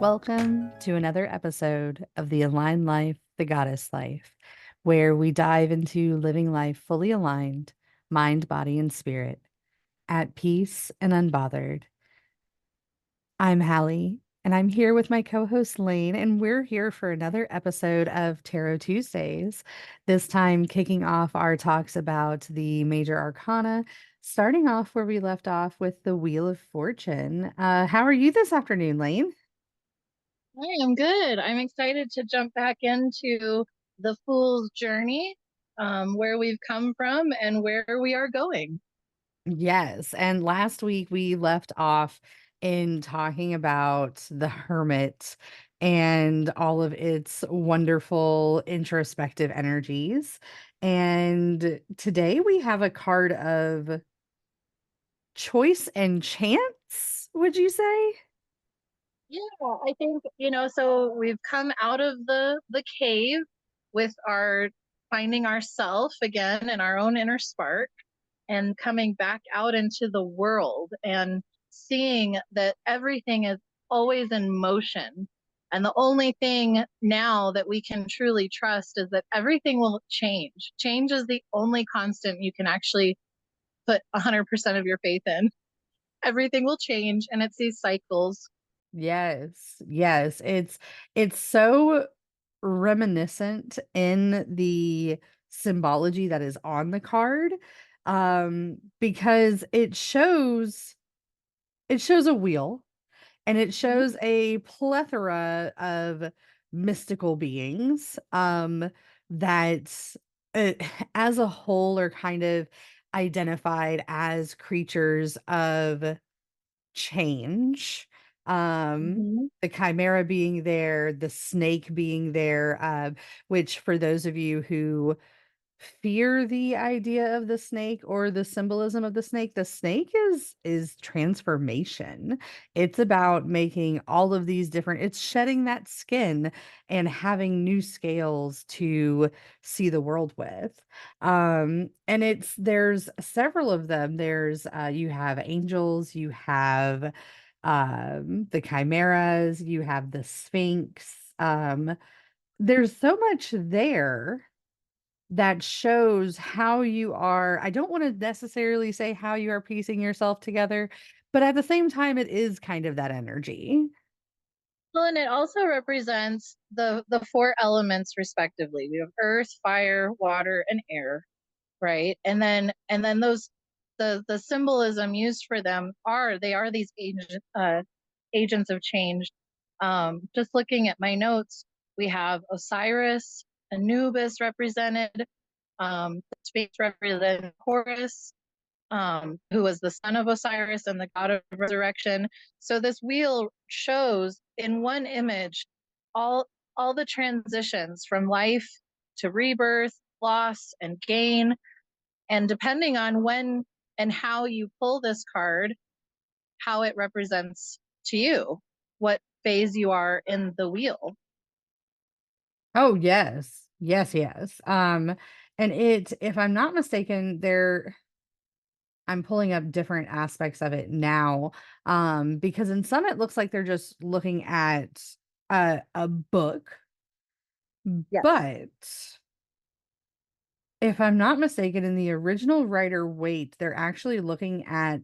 Welcome to another episode of the Aligned Life, the Goddess Life, where we dive into living life fully aligned, mind, body, and spirit, at peace and unbothered. I'm Hallie, and I'm here with my co host Layne, and we're here for another episode of Tarot Tuesdays. This time, kicking off our talks about the major arcana, starting off where we left off with the Wheel of Fortune. How are you this afternoon, Layne? I am good. I'm excited to jump back into the Fool's Journey, where we've come from and where we are going. Yes. And last week we left off in talking about the hermit and all of its wonderful introspective energies. And today we have a card of choice and chance, would you say? Yeah, I think, so we've come out of the cave with our finding ourself again and our own inner spark and coming back out into the world and seeing that everything is always in motion. And the only thing now that we can truly trust is that everything will change. Change is the only constant you can actually put 100% of your faith in. Everything will change and it's these cycles. Yes. Yes. It's so reminiscent in the symbology that is on the card because it shows a wheel and it Mhm. shows a plethora of mystical beings that uh, as a whole are kind of identified as creatures of change. Mhm. The chimera being there, the snake being there, which for those of you who fear the idea of the snake or the symbolism of the snake is transformation. It's about making all of these different, it's shedding that skin and having new scales to see the world with. And there's several of them. There's you have angels, you have the chimeras, you have the sphinx. There's so much there that shows how you are. I don't want to necessarily say how you are piecing yourself together, but at the same time, it is kind of that energy. Well, and it also represents the four elements respectively. We have earth, fire, water, and air, right? And then those the symbolism used for them are they are these agents of change. Just looking at my notes, we have Osiris, Anubis represented, the Sphinx represented Horus, who was the son of Osiris and the god of resurrection. So this wheel shows in one image all all the transitions from life to rebirth, loss, and gain. And depending on when and how you pull this card, how it represents to you, what phase you are in the wheel. Oh, yes. Yes, yes. And if I'm not mistaken, I'm pulling up different aspects of it now. Because in some it looks like they're just looking at a book, Yes. but if I'm not mistaken, in the original Rider Waite, they're actually looking at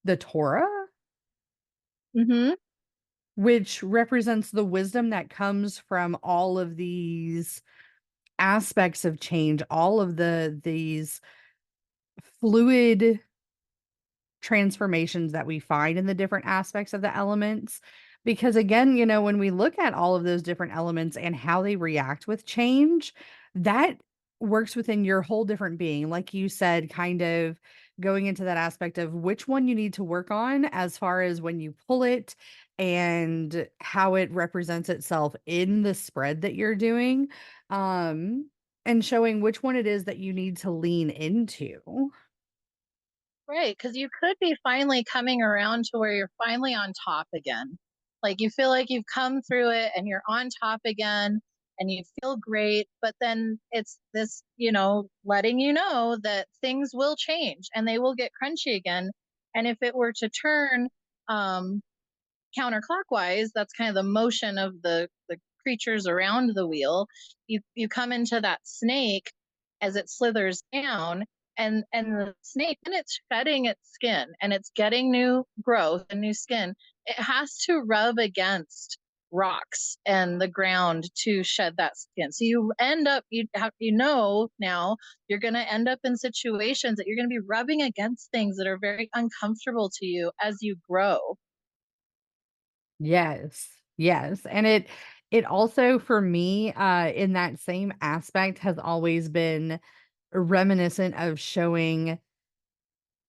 the Torah, Mm-hmm. which represents the wisdom that comes from all of these aspects of change, all of these fluid transformations that we find in the different aspects of the elements. Because again, when we look at all of those different elements and how they react with change, that works within your whole different being. Like you said, kind of going into that aspect of which one you need to work on as far as when you pull it and how it represents itself in the spread that you're doing. Um, and showing which one it is that you need to lean into. Right, because you could be finally coming around to where you're finally on top again. Like you feel like you've come through it and you're on top again and you feel great, but then it's this, letting you know that things will change and they will get crunchy again. And if it were to turn, um, counterclockwise, that's kind of the motion of the creatures around the wheel. You come into that snake as it slithers down, and the snake, and it's shedding its skin and it's getting new growth and new skin. It has to rub against rocks and the ground to shed that skin. So you end up, you have, now you're going to end up in situations that you're going to be rubbing against things that are very uncomfortable to you as you grow. Yes. Yes, and it also for me, in that same aspect has always been reminiscent of showing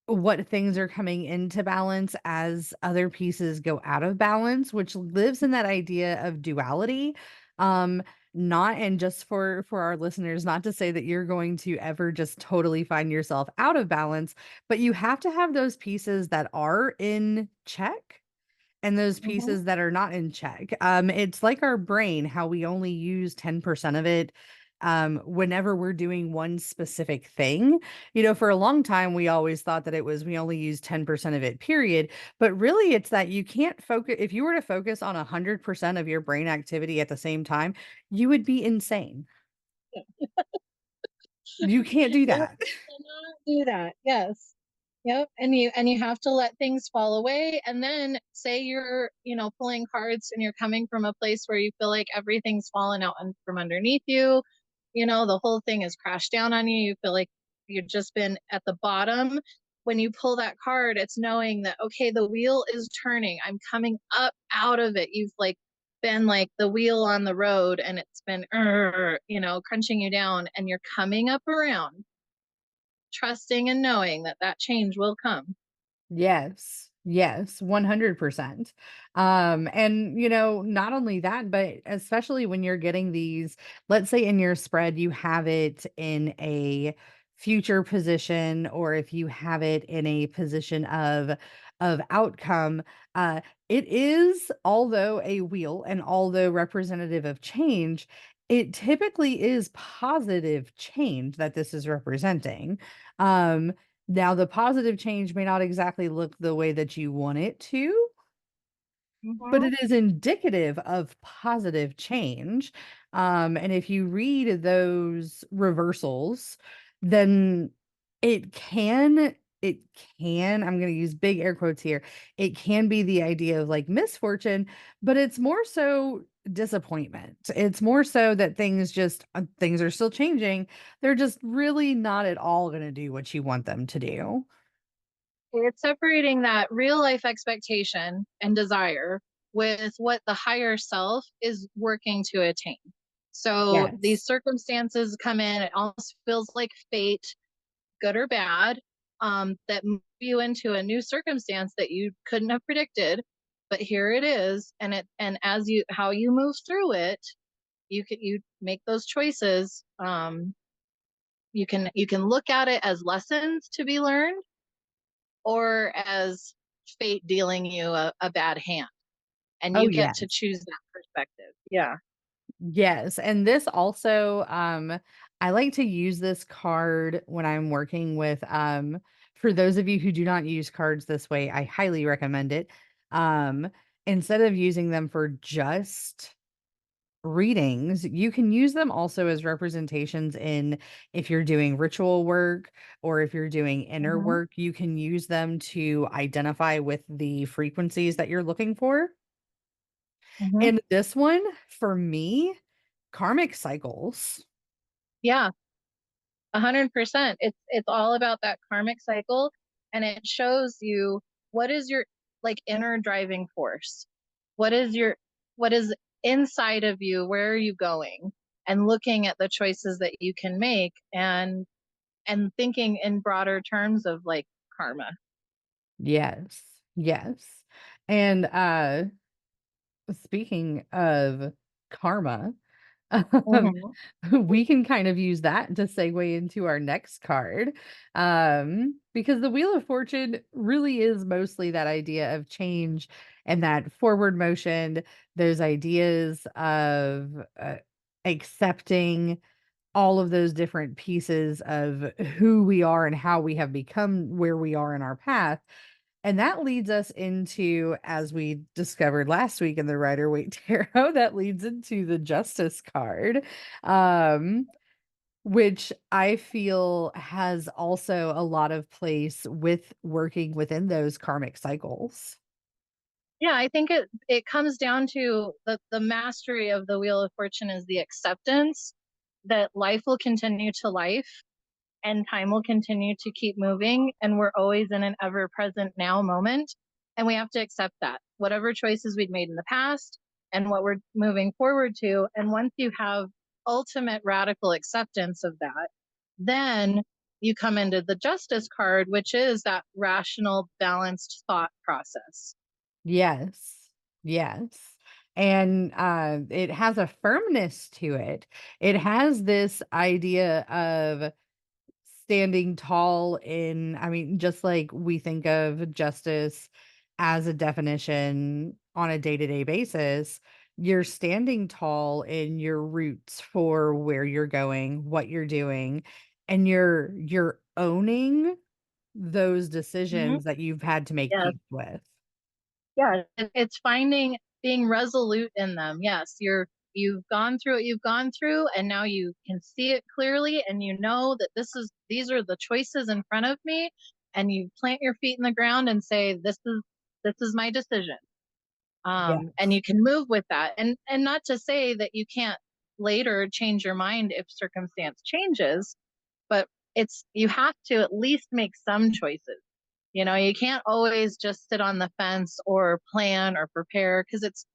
what things are coming into balance as other pieces go out of balance, which lives in that idea of duality. Um, not and just for our listeners, not to say that you're going to ever just totally find yourself out of balance, but you have to have those pieces that are in check and those Mm-hmm. pieces that are not in check. It's like our brain, how we only use 10% of it whenever we're doing one specific thing. You know, for a long time, we always thought that it was we only use 10% of it, period. But really, it's that you can't focus. If you were to focus on 100% of your brain activity at the same time, you would be insane. You can't do Yep. that. Cannot do that. Yes. Yep. And you have to let things fall away. And then say you're, pulling cards and you're coming from a place where you feel like everything's fallen out from underneath you. The whole thing has crashed down on you. You feel like you've just been at the bottom. When you pull that card, it's knowing that, okay, the wheel is turning. I'm coming up out of it. You've like been like the wheel on the road and it's been, crunching you down, and you're coming up around, trusting and knowing that that change will come. Yes. Yes, 100%. And not only that, but especially when you're getting these, let's say in your spread, you have it in a future position, or if you have it in a position of outcome, it is, although a wheel and although representative of change, it typically is positive change that this is representing. Um, Now, the positive change may not exactly look the way that you want it to, but Mm-hmm. it is indicative of positive change. And if you read those reversals, then it can, it I'm going to use big air quotes here. It can be the idea of like misfortune, but it's more so disappointment. It's more so that things are still changing. They're just really not at all going to do what you want them to do. It's separating that real life expectation and desire with what the higher self is working to attain. So Yes. these circumstances come in, it almost feels like fate, good or bad, that move you into a new circumstance that you couldn't have predicted. But here it is, and as you how you move through it, you make those choices. You can look at it as lessons to be learned, or as fate dealing you a bad hand, and Oh, you get to yes. choose that perspective. Yeah. Yes, and this also, I like to use this card when I'm working with, for those of you who do not use cards this way, I highly recommend it. Um, Instead of using them for just readings, you can use them also as representations in if you're doing ritual work or if you're doing inner Mm-hmm. work, you can use them to identify with the frequencies that you're looking for. Mm-hmm. And this one, for me, karmic cycles. Yeah, 100%. It's all about that karmic cycle, and it shows you what is your like inner driving force. What is inside of you? Where are you going? And looking at the choices that you can make, and thinking in broader terms of like karma. Yes. Yes. And speaking of karma, um, Mm-hmm. we can kind of use that to segue into our next card. Because the Wheel of Fortune really is mostly that idea of change and that forward motion, those ideas of accepting all of those different pieces of who we are and how we have become where we are in our path. And that leads us into, as we discovered last week in the Rider-Waite Tarot, that leads into the Justice card, um, which I feel has also a lot of place with working within those karmic cycles. Yeah, I think it comes down to the mastery of the Wheel of Fortune is the acceptance that life will continue to life and time will continue to keep moving, and we're always in an ever present now moment, and we have to accept that whatever choices we'd made in the past and what we're moving forward to. And once you have ultimate radical acceptance of that, then you come into the Justice card, which is that rational balanced thought process. Yes. Yes. And it has a firmness to it. It has this idea of standing tall in, I mean, just like we think of justice as a definition on a day-to-day basis, you're standing tall in your roots for where you're going, what you're doing, and you're owning those Mm-hmm. decisions that you've had to make Yes. peace with. Yeah, it's finding being resolute in them. Yes, you've gone through what you've gone through, and now you can see it clearly, and you know that these are the choices in front of me, and you plant your feet in the ground and say, this is my decision. And Yes. you can move with that, and not to say that you can't later change your mind if circumstance changes, but it's you have to at least make some choices. You can't always just sit on the fence or plan or prepare because it's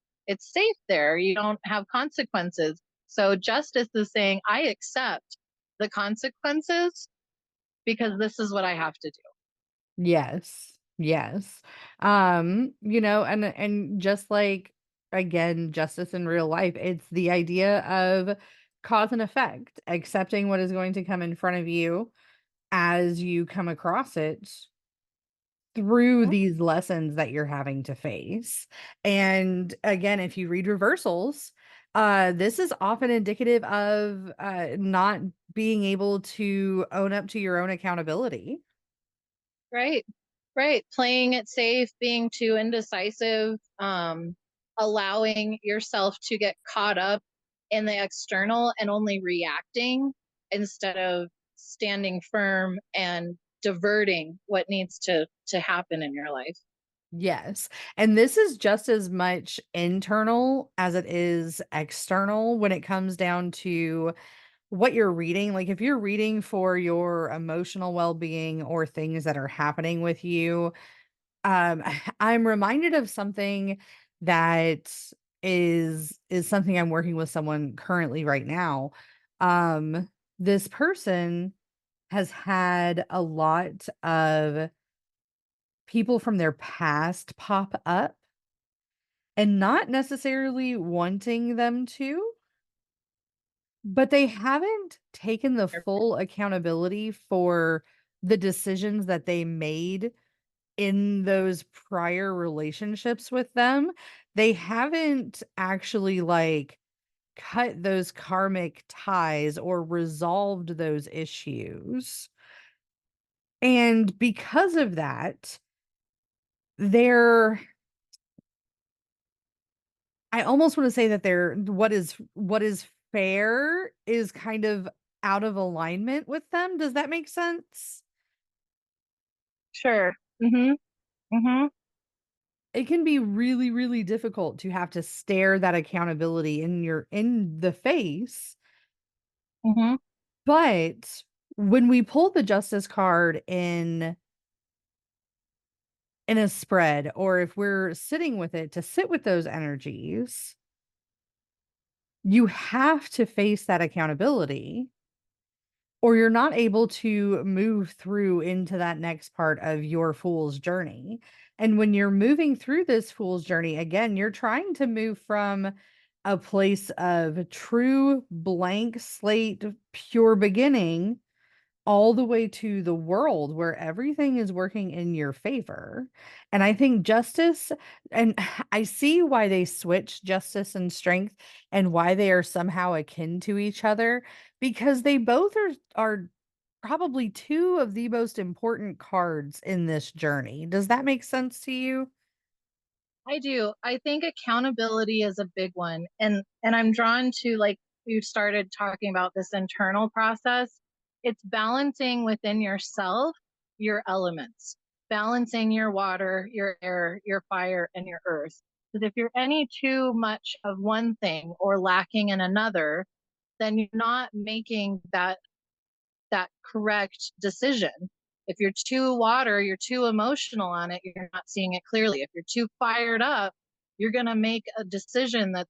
safe there. You don't have consequences. So justice is saying, I accept the consequences because this is what I have to do. Yes. Yes. And just like, again, justice in real life, it's the idea of cause and effect, accepting what is going to come in front of you as you come across it through Mhm. these lessons that you're having to face. And again, if you read reversals, this is often indicative of not being able to own up to your own accountability. Right. Right. Playing it safe, being too indecisive, allowing yourself to get caught up in the external and only reacting instead of standing firm and diverting what needs to happen in your life. Yes. And this is just as much internal as it is external when it comes down to what you're reading. Like if you're reading for your emotional well-being or things that are happening with you, I'm reminded of something that is something I'm working with someone currently right now. This person has had a lot of people from their past pop up and not necessarily wanting them to, but they haven't taken the full accountability for the decisions that they made in those prior relationships with them. They haven't actually like cut those karmic ties or resolved those issues. And because of that, they're I almost wanna say that they're what is fair is kind of out of alignment with them. Does that make sense? Sure. Mm-hmm. Mm-hmm. It can be really, really difficult to have to stare that accountability in the face, Mm-hmm. but when we pull the justice card in a spread, or if we're sitting with it to sit with those energies, you have to face that accountability or you're not able to move through into that next part of your fool's journey. And when you're moving through this fool's journey, again, you're trying to move from a place of true blank slate, pure beginning all the way to the world where everything is working in your favor. And I think justice, and I see why they switch justice and strength and why they are somehow akin to each other because they both are probably two of the most important cards in this journey. Does that make sense to you? I do. I think accountability is a big one. And I'm drawn to, like, you started talking about this internal process. It's balancing within yourself your elements, balancing your water, your air, your fire, and your earth. Because if you're any too much of one thing or lacking in another, then you're not making that correct decision. If you're too water, you're too emotional on it, you're not seeing it clearly. If you're too fired up, you're going to make a decision that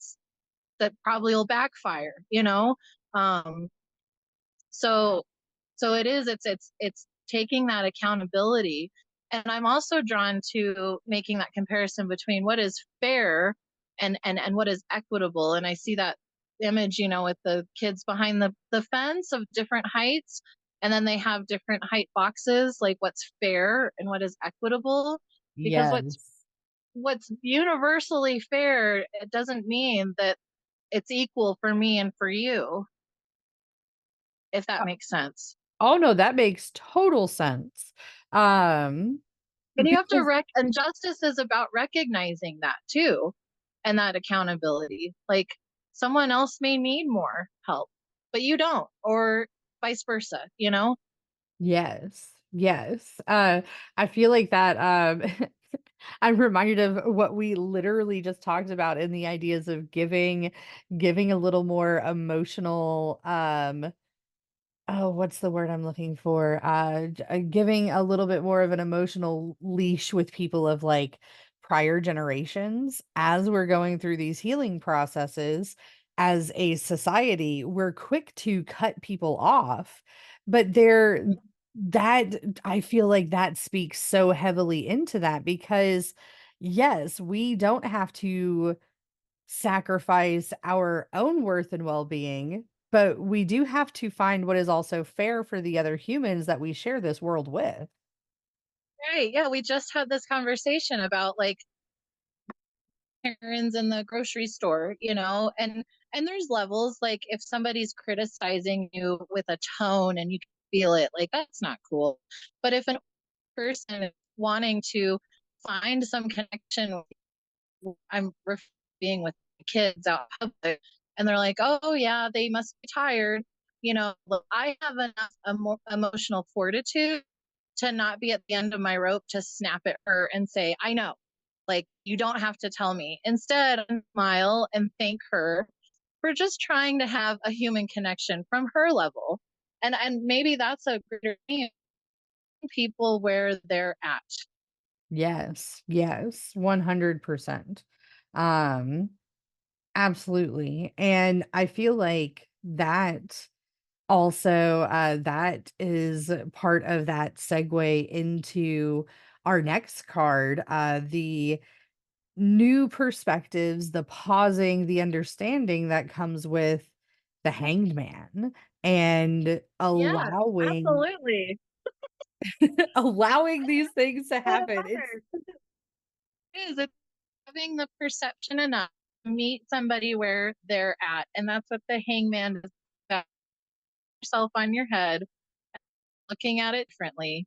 probably will backfire, you know? Um, so so it's taking that accountability. And I'm also drawn to making that comparison between what is fair and what is equitable. And I see that image, you know, with the kids behind the fence of different heights, and then they have different height boxes, like what's fair and what is equitable. Because Yes. what's universally fair, it doesn't mean that it's equal for me and for you, if that makes sense. Oh, no, that makes total sense. Um, And you have to because and justice is about recognizing that too, and that accountability. Like, someone else may need more help, but you don't, or vice versa, you know? yes, yes. I feel like that, I'm reminded of what we literally just talked about in the ideas of giving a little more emotional, oh, what's the word I'm looking for? Giving a little bit more of an emotional leash with people of like prior generations as we're going through these healing processes as a society, we're quick to cut people off, but that I feel like that speaks so heavily into that because yes, we don't have to sacrifice our own worth and well-being, but we do have to find what is also fair for the other humans that we share this world with. Right. Yeah. We just had this conversation about, like, errands in the grocery store, you know, and there's levels. Like, if somebody's criticizing you with a tone and you can feel it, like, that's not cool. But if a person is wanting to find some connection, I'm being with kids out in public, and they're like, "Oh yeah, they must be tired." You know, look, I have enough emotional fortitude to not be at the end of my rope to snap at her and say, "I know, like, you don't have to tell me." Instead, I smile and thank her for just trying to have a human connection from her level, and maybe that's a greater thing, people where they're at. Yes, yes, 100%. Um, absolutely. And I feel like that also, that is part of that segue into our next card, the new perspectives, the pausing, the understanding that comes with the hanged man and Yeah, allowing absolutely. allowing these things to What a happen. It's bummer. It's having the perception enough to meet somebody where they're at. And that's what the hangman is about. Yourself on your head, looking at it differently,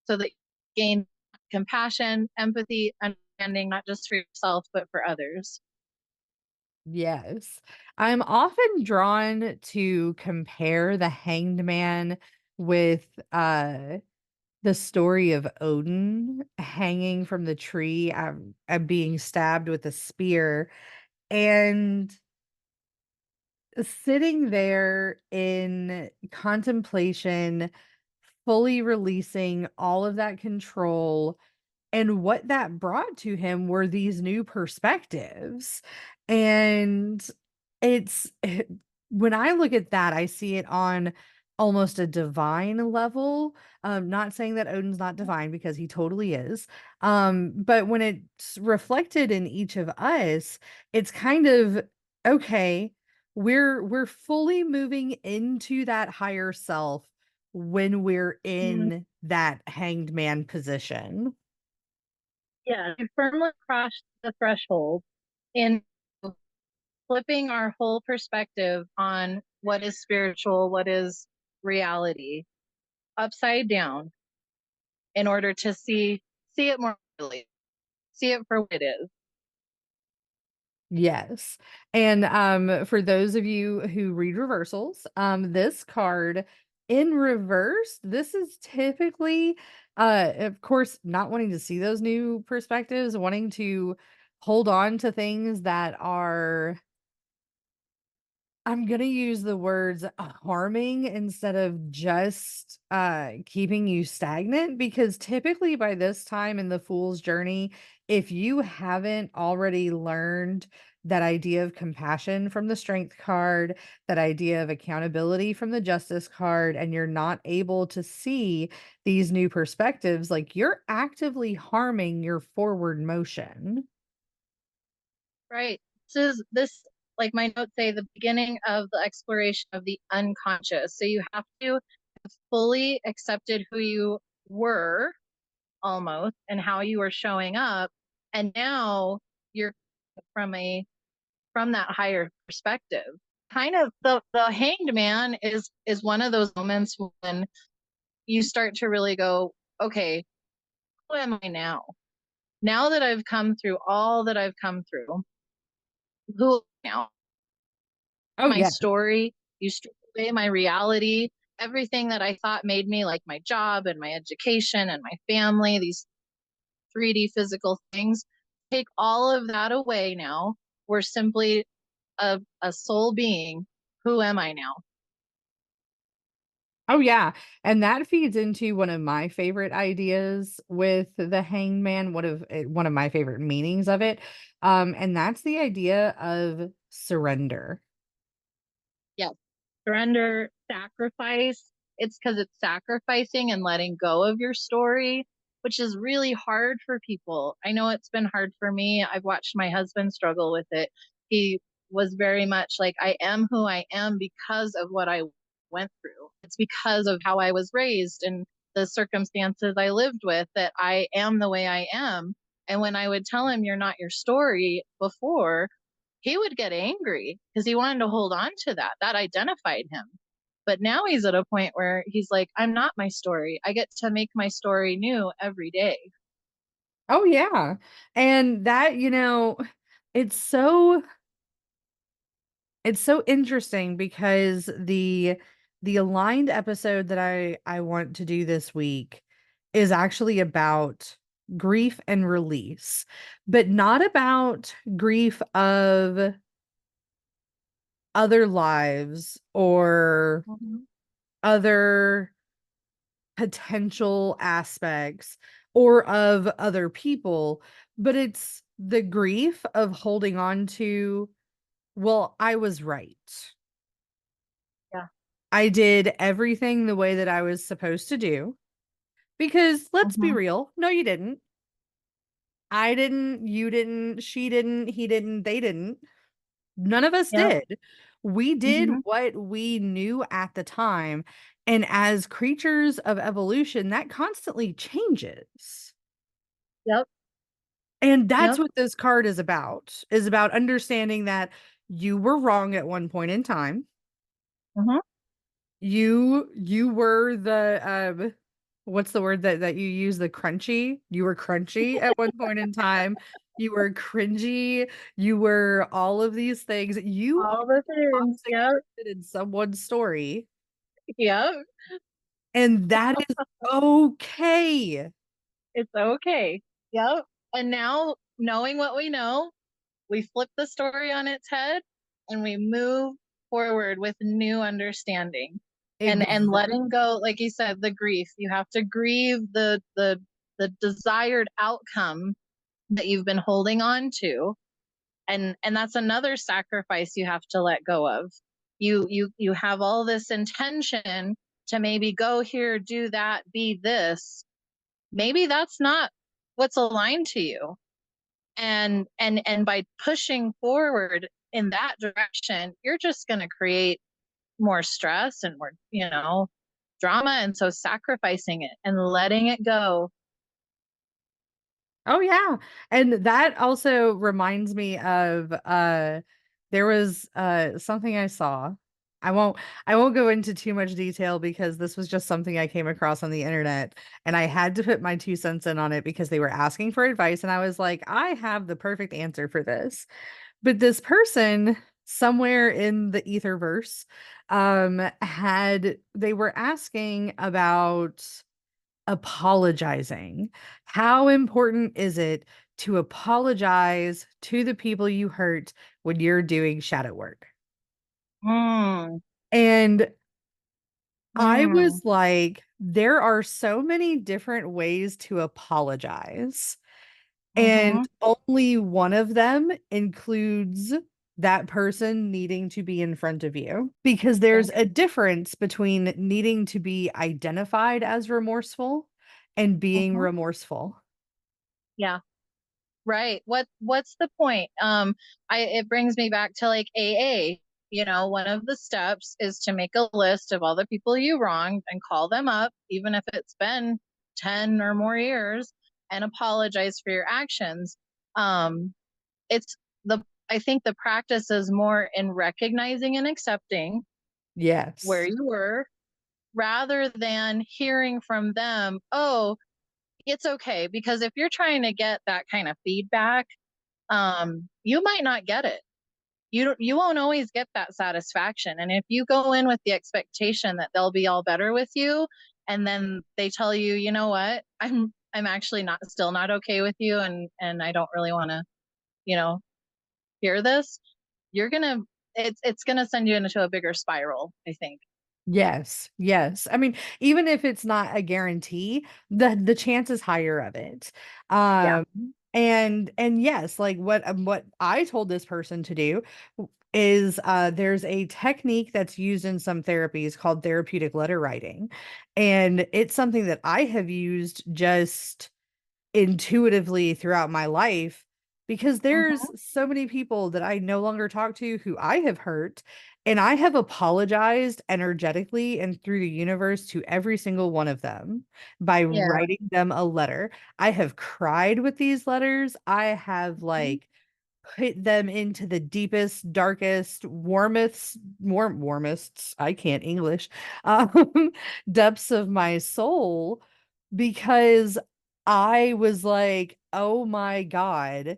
so that you gain compassion, empathy, understanding, not just for yourself, but for others. yes. I'm often drawn to compare the hanged man with the story of Odin hanging from the tree, being stabbed with a spear and sitting there in contemplation, fully releasing all of that control, and what that brought to him were these new perspectives. And it's when I look at that, I see it on almost a divine level. Not saying that Odin's not divine because he totally is. But when it's reflected in each of us, it's kind of okay, we're fully moving into that higher self when we're Mhm. in that hanged man position. Yeah, we firmly crossed the threshold in flipping our whole perspective on what is spiritual, what is reality. upside down in order to see it more clearly, see it for what it is. Yes. And for those of you who read reversals, this card in reverse, this is typically of course not wanting to see those new perspectives, wanting to hold on to things that are I'm gonna use the words harming instead of just keeping you stagnant because typically by this time in the fool's journey, if you haven't already learned that idea of compassion from the strength card, that idea of accountability from the justice card, and you're not able to see these new perspectives, like you're actively harming your forward motion. Right. This like my notes say the beginning of the exploration of the unconscious. So you have to have fully accepted who you were almost and how you were showing up. And now you're from a from that higher perspective. Kind of the hanged man is one of those moments when you start to really go, okay, who am I now? Now that I've come through all that I've come through, who now? Oh My yeah. story, you strip away my reality, everything that I thought made me like my job and my education and my family, these 3D physical things, take all of that away now. We're simply a soul being. Who am I now? Oh yeah, and that feeds into one of my favorite ideas with the hangman, one of my favorite meanings of it. And that's the idea of surrender. Yes. Surrender, sacrifice. It's because it's sacrificing and letting go of your story, which is really hard for people. I know it's been hard for me. I've watched my husband struggle with it. He was very much like, I am who I am because of what I went through. It's because of how I was raised and the circumstances I lived with that I am the way I am. And when I would tell him, you're not your story before, he would get angry because he wanted to hold on to that. That identified him. But now he's at a point where he's like, I'm not my story. I get to make my story new every day. Oh yeah. And that, it's so it's so interesting because the aligned episode that I want to do this week is actually about grief and release, but not about grief of other lives or Mm-hmm. other potential aspects or of other people, but it's the grief of holding on to, well, I was right. Yeah. I did everything the way that I was supposed to do. Because let's be Mm-hmm. real, no, you didn't. I didn't, you didn't, she didn't, he didn't, they didn't. None of us Yep. did. We did Mm-hmm. what we knew at the time. And as creatures of evolution, that constantly changes. Yep. And that's Yep. what this card is about understanding that you were wrong at one point in time. Mm-hmm. You were the what's the word that you use, the crunchy? You were crunchy at one point in time. You were cringy. You were all of these things. You All the things. toxic Yep. person in someone's story, Yep. and that is okay. It's okay. Yep. And now, knowing what we know, we flip the story on its head and we move forward with new understanding and Exactly. letting go, like you said, the grief. You have to grieve the desired outcome that you've been holding on to, and that's another sacrifice you have to let go of. You have all this intention to maybe go here, do that, be this. Maybe that's not what's aligned to you, and by pushing forward in that direction, you're just going to create more stress and more, drama. And so sacrificing it and letting it go. Oh yeah. And that also reminds me of there was something I saw. I won't go into too much detail because this was just something I came across on the internet and I had to put my 2 cents in on it because they were asking for advice and I was like, I have the perfect answer for this. But this person somewhere in the etherverse had they were asking about apologizing. How important is it to apologize to the people you hurt when you're doing shadow work? Mm, And I mm, was like, there are so many different ways to apologize, and mm-hmm. only one of them includes that person needing to be in front of you. Because Yeah. there's a difference between needing to be identified as remorseful and being Mm-hmm. remorseful. Yeah. Right. What's the point? It brings me back to like AA. You know, one of the steps is to make a list of all the people you wronged and call them up, even if it's been 10 or more years, and apologize for your actions. Um, it's the I think the practice is more in recognizing and accepting where Yes. you were rather than hearing from them, oh, it's okay. Because if you're trying to get that kind of feedback, you might not get it. You won't always get that satisfaction. And if you go in with the expectation that they'll be all better with you, and then they tell you, you know what, I'm actually not still not okay with you, and I don't really want to, you know, hear this, you're gonna it's gonna send you into a bigger spiral, I think. Yes, yes. I mean, even if it's not a guarantee, the chance is higher of it. Yeah. Um, and yes, like what I told this person to do is there's a technique that's used in some therapies called therapeutic letter writing. And it's something that I have used just intuitively throughout my life because there's Mm-hmm. so many people that I no longer talk to who I have hurt, and I have apologized energetically and through the universe to every single one of them by Yeah. writing them a letter. I have cried with these letters. I have Mhm. like put them into the deepest, darkest, warmest, I can't English, depths of my soul because I was like, oh my God,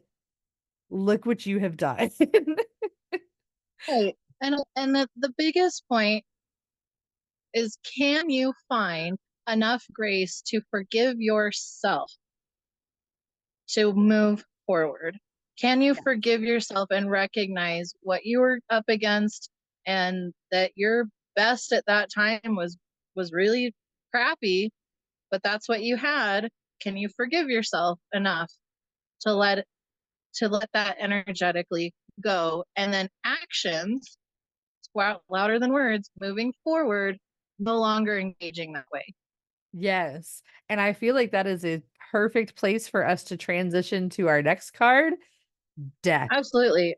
look what you have done. Right. And the biggest point is, can you find enough grace to forgive yourself to move forward? Can you forgive yourself and recognize what you were up against, and that your best at that time was really crappy, but that's what you had? Can you forgive yourself enough to let that energetically go? And then actions, louder than words, moving forward, no longer engaging that way. Yes. And I feel like that is a perfect place for us to transition to our next card, death. Absolutely.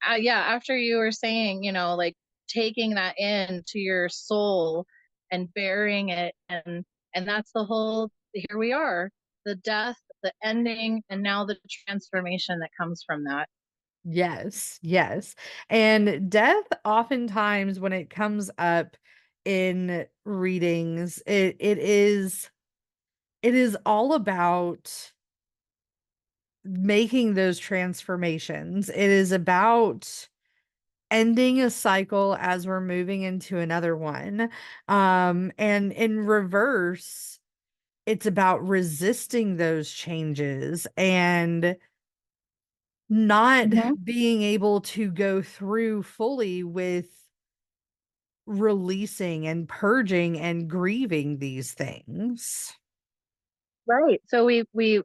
After you were saying, like taking that in to your soul and burying it, and that's the whole, here we are, the death, the ending, and now the transformation that comes from that. Yes, yes. And death, oftentimes, when it comes up in readings, it is all about making those transformations. It is about ending a cycle as we're moving into another one. And in reverse, it's about resisting those changes and not Mhm. being able to go through fully with releasing and purging and grieving these things. Right. So we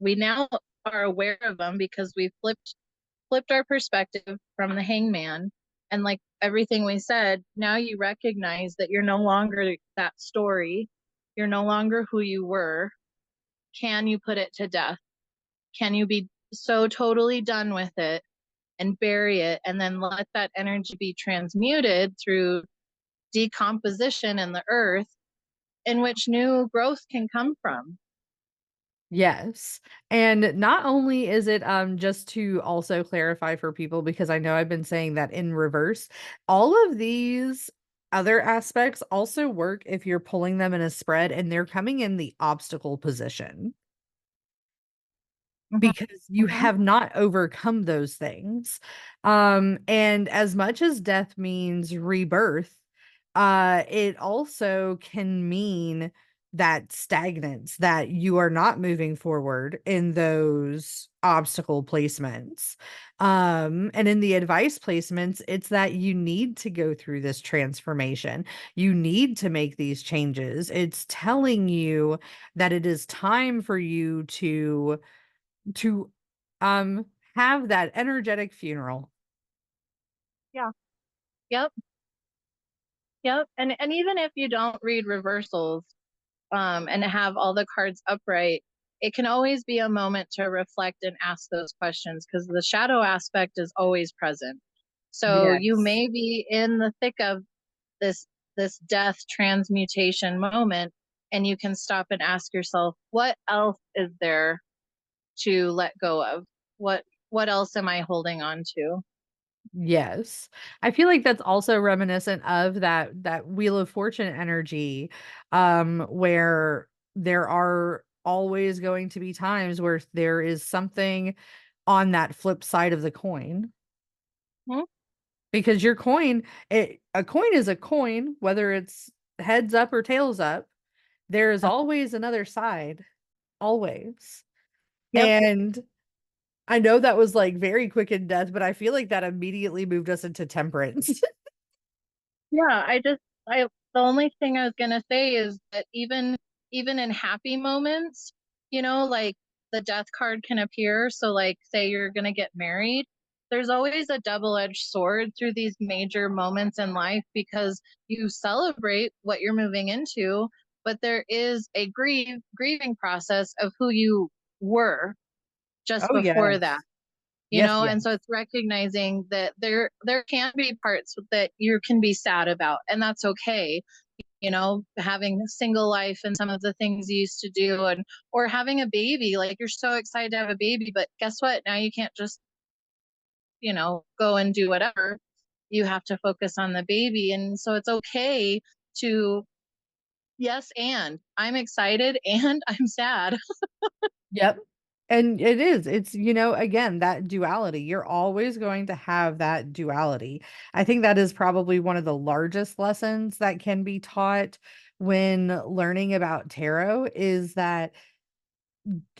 now are aware of them because we flipped our perspective from the hangman, and like everything we said, now you recognize that you're no longer that story. You're no longer who you were. Can you put it to death? Can you be so totally done with it and bury it, and then let that energy be transmuted through decomposition in the earth, in which new growth can come from? Yes. And not only is it just to also clarify for people, because I know I've been saying that in reverse, all of these other aspects also work if you're pulling them in a spread and they're coming in the obstacle position, Mhm, because you mhm. have not overcome those things. And as much as death means rebirth, it also can mean that stagnance, that you are not moving forward in those obstacle placements. And in the advice placements, it's that you need to go through this transformation. You need to make these changes. It's telling you that it is time for you to have that energetic funeral. Yeah. Yep. Yep. And even if you don't read reversals, and have all the cards upright, it can always be a moment to reflect and ask those questions because the shadow aspect is always present. So you Yes. may be in the thick of this this death transmutation moment, and you can stop and ask yourself, what else is there to let go of? What else am I holding on to? Yes. I feel like that's also reminiscent of that Wheel of Fortune energy, where there are always going to be times where there is something on that flip side of the coin. Hmm? Because your coin, a coin is a coin, whether it's heads up or tails up, there is always another side, always. Yep. And I know that was like very quick in death, but I feel like that immediately moved us into temperance. Yeah, I the only thing I was gonna say is that even in happy moments, like the death card can appear. So like say you're gonna get married, there's always a double-edged sword through these major moments in life because you celebrate what you're moving into, but there is a grieving process of who you were just Oh, before that. yes. Yes, And so yes. it's recognizing that there can be parts that you can be sad about, and that's okay. Having a single life and some of the things you used to do, and or having a baby, like you're so excited to have a baby, but guess what, now you can't just go and do whatever. You have to focus on the baby, and so it's okay to, yes, and I'm excited and I'm sad. Yep. And it is. It's, again, that duality. You're always going to have that duality. I think that is probably one of the largest lessons that can be taught when learning about tarot, is that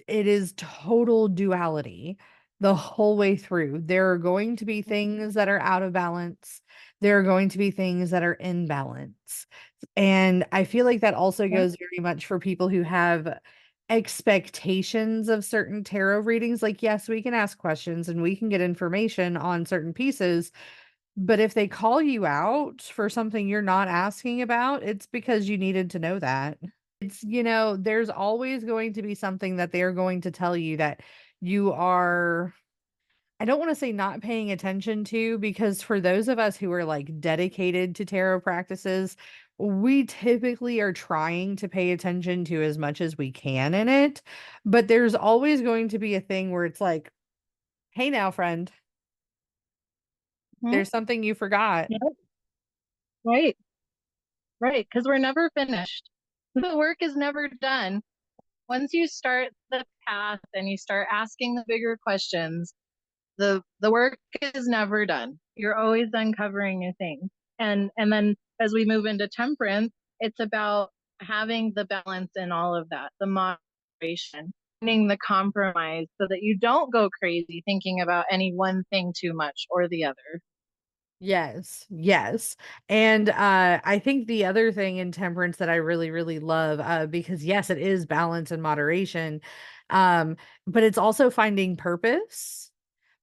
it is total duality the whole way through. There are going to be things that are out of balance. There are going to be things that are in balance. And I feel like that also goes very much for people who have expectations of certain tarot readings. Like, yes, we can ask questions and we can get information on certain pieces, but if they call you out for something you're not asking about, it's because you needed to know that. It's, there's always going to be something that they're going to tell you that you are, I don't want to say not paying attention to, because for those of us who are like dedicated to tarot practices, we typically are trying to pay attention to as much as we can in it. But there's always going to be a thing where it's like, hey, now, friend, Mhm. there's something you forgot. Yep. Right, right, because we're never finished. The work is never done. Once you start the path and you start asking the bigger questions, the work is never done. You're always uncovering new things. And then as we move into temperance, it's about having the balance in all of that, the moderation, finding the compromise so that you don't go crazy thinking about any one thing too much or the other. Yes, yes. And I think the other thing in temperance that I really, really love, because yes, it is balance and moderation, but it's also finding purpose.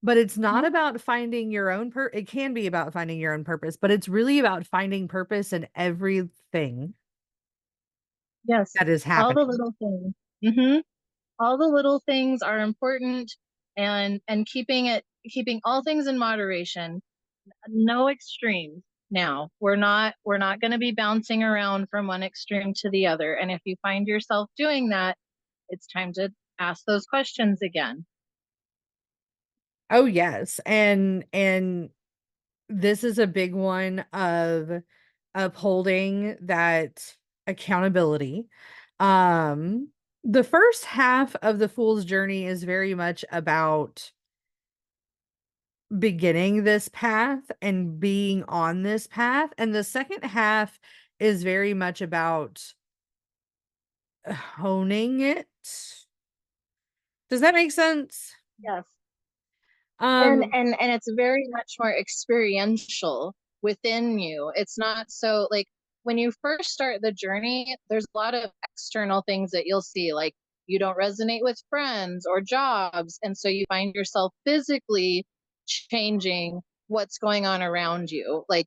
But it's not Mhm. about finding your own it can be about finding your own purpose, but it's really about finding purpose in everything Yes, that is all the happening. little things. Hmm. All the little things are important, and keeping all things in moderation, no extremes. Now we're not going to be bouncing around from one extreme to the other, and if you find yourself doing that, it's time to ask those questions again. Oh yes. And this is a big one of upholding that accountability. Um the first half of the fool's journey is very much about beginning this path and being on this path, and the second half is very much about honing it. Does that make sense? Yes. and Um, and and it's very much more experiential within you. It's not so like when you first start the journey, there's a lot of external things that you'll see, like you don't resonate with friends or jobs, and so you find yourself physically changing what's going on around you, like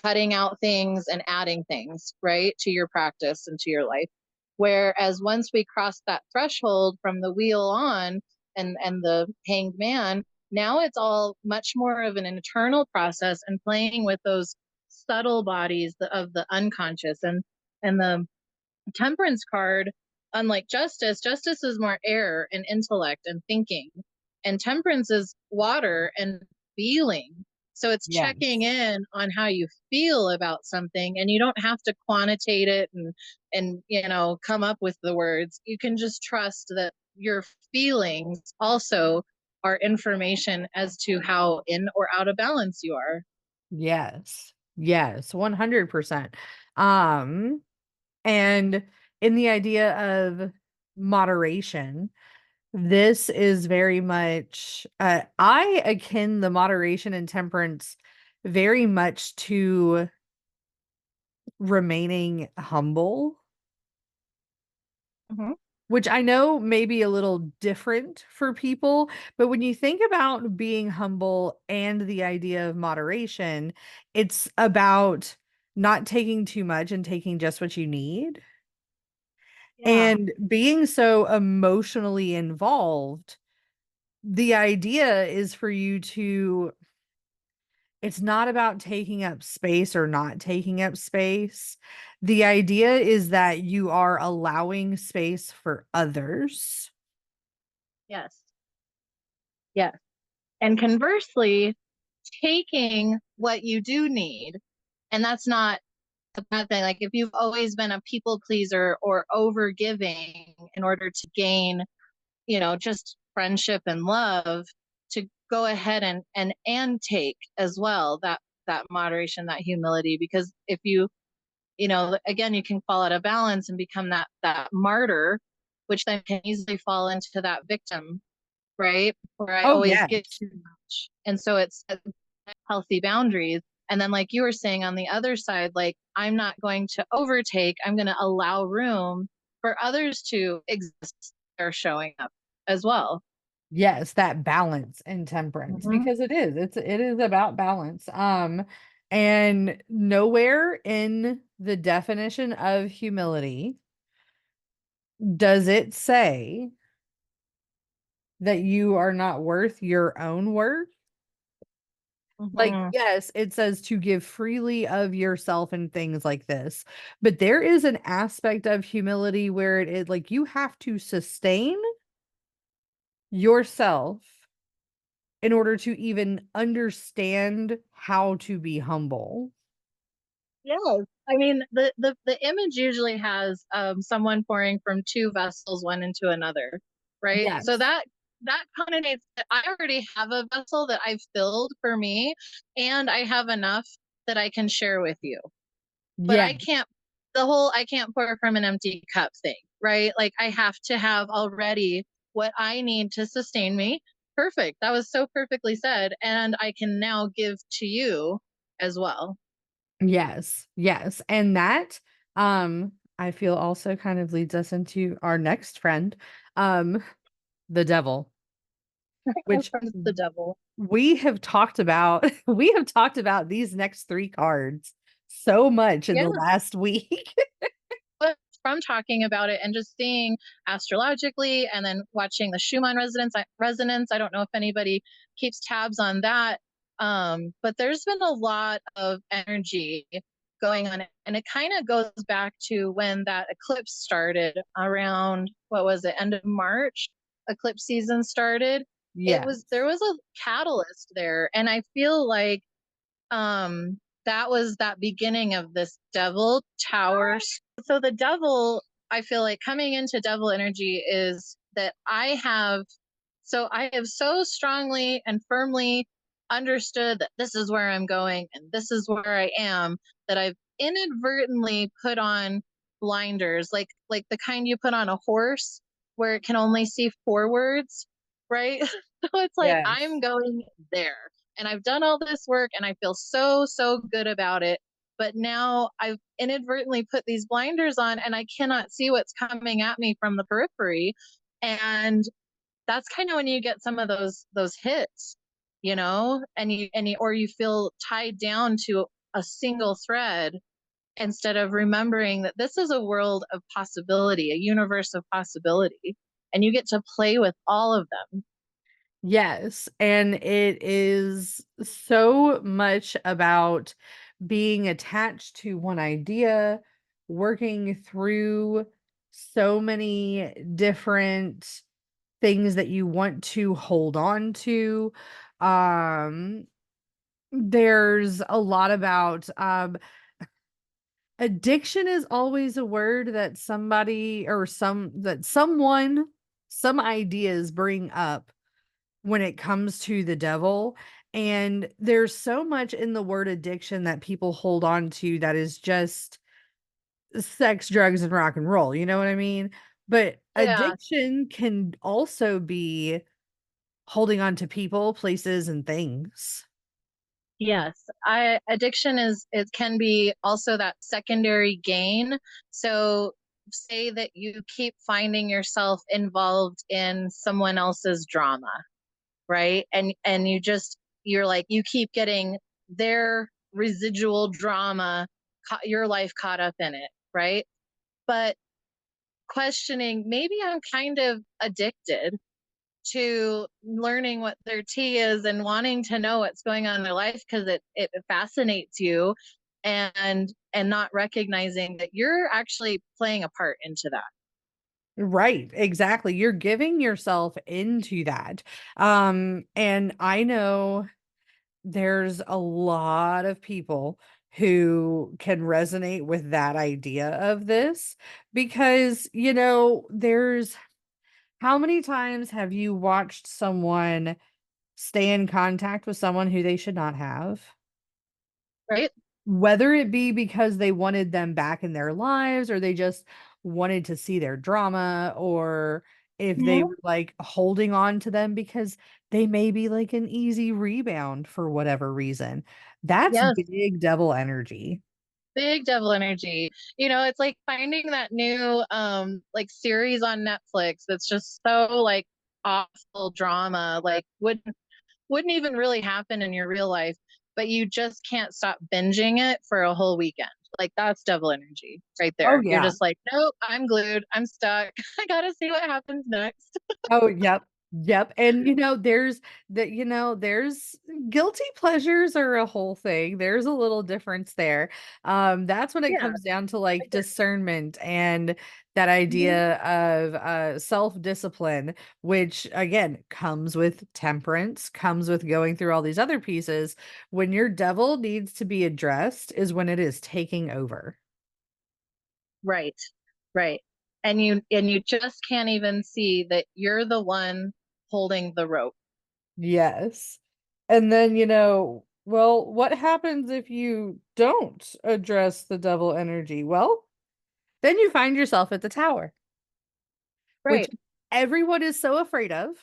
cutting out things and adding things, right, to your practice and to your life. Whereas once we cross that threshold from the wheel on and the hanged man, now it's all much more of an internal process and playing with those subtle bodies of the unconscious. And the temperance card, unlike justice is more air and intellect and thinking, and temperance is water and feeling. So it's checking yes. in on how you feel about something, and you don't have to quantitate it and come up with the words. You can just trust that your feelings also are information as to how in or out of balance you are. Yes. Yes, 100%. Um, and in the idea of moderation, this is very much I akin the moderation and temperance very much to remaining humble, Mm-hmm. which I know may be a little different for people, but when you think about being humble and the idea of moderation, it's about not taking too much and taking just what you need. Yeah. And being so emotionally involved, the idea is for you to, it's not about taking up space or not taking up space. The idea is that you are allowing space for others. Yes. Yes. And conversely, taking what you do need, and that's not a bad thing. Like if you've always been a people pleaser or over giving in order to gain, just friendship and love, to go ahead and take as well that moderation, that humility. Because if again, you can fall out of balance and become that martyr, which then can easily fall into that victim, right? Where I Oh, always get yes. too much. And so it's healthy boundaries. And then, like you were saying on the other side, like, I'm not going to overtake, I'm going to allow room for others to exist. They're showing up as well. Yes, that balance and temperance, Mm-hmm. because it is about balance. And nowhere in the definition of humility does it say that you are not worth your own worth. Like, Mm-hmm. yes, it says to give freely of yourself and things like this, but there is an aspect of humility where it is like you have to sustain yourself in order to even understand how to be humble. Yes. I mean, the image usually has someone pouring from two vessels, one into another, right? So Yes. that connotates that I already have a vessel that I've filled for me, and I have enough that I can share with you. But Yeah. I can't pour from an empty cup thing, right? Like I have to have already what I need to sustain me. Perfect. That was so perfectly said. And I can now give to you as well. Yes. Yes. And that I feel also kind of leads us into our next friend, um the devil, which From the devil. we have talked about we have talked about these next three cards so much in Yeah. the last week. But from talking about it and just seeing astrologically and then watching the Schumann resonance, I don't know if anybody keeps tabs on that. But there's been a lot of energy going on. And it kind of goes back to when that eclipse started around, what was it, end of March? eclipse season started, there Yes. was a catalyst there. And I feel like that was that beginning of this devil tower. So the devil, I feel like coming into devil energy is that I have so strongly and firmly understood that this is where I'm going and this is where I am, that I've inadvertently put on blinders, like the kind you put on a horse where it can only see forwards, right? So it's like I'm Yes. going there and I've done all this work and I feel so good about it. But now I've inadvertently put these blinders on and I cannot see what's coming at me from the periphery. And that's kind of when you get some of those hits, or you feel tied down to a single thread instead of remembering that this is a world of possibility, a universe of possibility, and you get to play with all of them. Yes, and it is so much about being attached to one idea, working through so many different things that you want to hold on to. Um, there's a lot about addiction is always a word that somebody or someone, some ideas bring up when it comes to the devil. And there's so much in the word addiction that people hold on to that is just sex, drugs, and rock and roll. You know what I mean? But Yeah. addiction can also be holding on to people, places, and things. Yes, I addiction is it can be also that secondary gain. So say that you keep finding yourself involved in someone else's drama, right? And you're like you keep getting their residual drama, your life caught up in it, right? But questioning, maybe I'm kind of addicted to learning what their tea is and wanting to know what's going on in their life because it fascinates you, and not recognizing that you're actually playing a part into that. Right, exactly. You're giving yourself into that. And I know there's a lot of people who can resonate with that idea of this because, there's how many times have you watched someone stay in contact with someone who they should not have? Right. Whether it be because they wanted them back in their lives or they just wanted to see their drama, or if they Mhm. were, like, holding on to them because they may be, like, an easy rebound for whatever reason. That's Yes, big devil energy. big devil energy. It's like finding that new like series on Netflix that's just so like awful drama, like wouldn't even really happen in your real life, but you just can't stop binging it for a whole weekend. Like that's devil energy right Oh, there. You're yeah. just like, nope, I'm glued. I'm stuck. I gotta see what happens next. Oh, yep. Yep, and, there's guilty pleasures are a whole thing. There's a little difference there. That's when it Yeah. comes down to, like, discernment and that idea of, self-discipline, which, again, comes with temperance, comes with going through all these other pieces. When your devil needs to be addressed is when it is taking over. Right. Right. And you just can't even see that you're the one holding the rope. Yes. And then, well, what happens if you don't address the devil energy? Well, then you find yourself at the tower, which Right. everyone is so afraid of.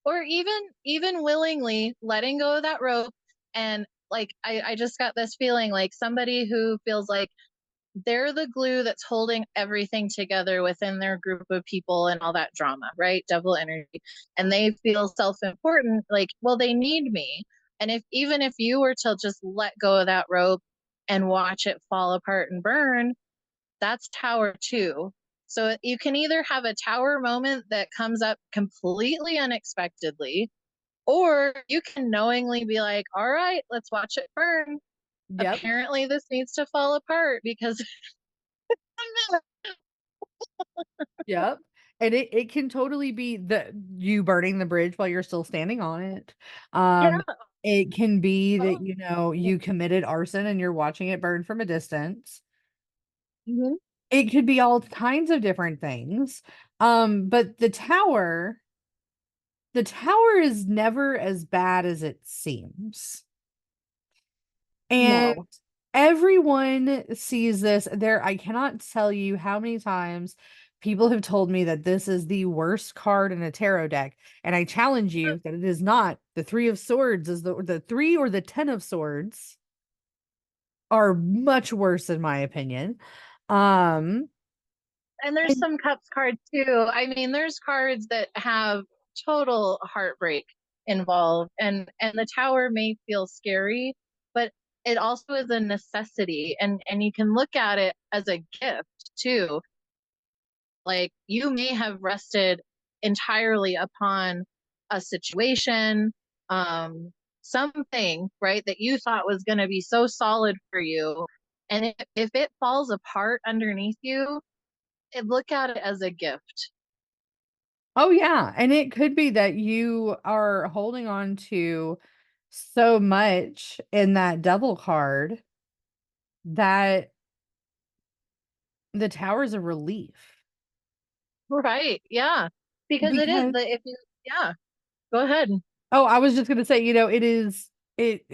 Or even willingly letting go of that rope. And like I just got this feeling like somebody who feels like they're the glue that's holding everything together within their group of people and all that drama, right? Devil energy. And they feel self-important, like, well, they need me. And if even if you were to just let go of that rope and watch it fall apart and burn, that's tower two. So you can either have a tower moment that comes up completely unexpectedly, or you can knowingly be like, all right, let's watch it burn. Yep. Apparently, this needs to fall apart because Yep. And it can totally be the you burning the bridge while you're still standing on it. Yeah. It can be that, Oh, you know, you committed arson and you're watching it burn from a distance. mhm. It could be all kinds of different things. But the tower is never as bad as it seems. And No. everyone sees this. There, I cannot tell you how many times people have told me that this is the worst card in a tarot deck. And I challenge you that it is not. The Three of Swords is the three, or the Ten of Swords are much worse in my opinion. Um, And there's and some cups cards too. I mean, there's cards that have total heartbreak involved, and the tower may feel scary, but it also is a necessity, and you can look at it as a gift too. Like you may have rested entirely upon a situation, something, right, that you thought was going to be so solid for you. And if it falls apart underneath you, look at it as a gift. oh yeah, and it could be that you are holding on to so much in that devil card that the tower is a relief. Right. Yeah. Because it is Because the if you yeah, go ahead. oh, I was just gonna say, you know, it is it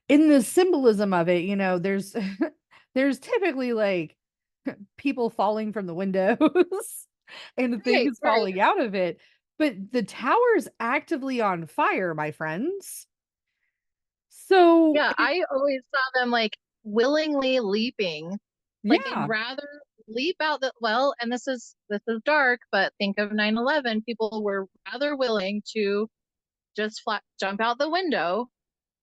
in the symbolism of it, you know, there's there's typically like people falling from the windows and Right, things right. falling out of it, but the tower's actively on fire, my friends. So Yeah, I always saw them like willingly leaping. Like they'd yeah, rather leap out the well, and this is dark, but think of 9/11. People were rather willing to just flat jump out the window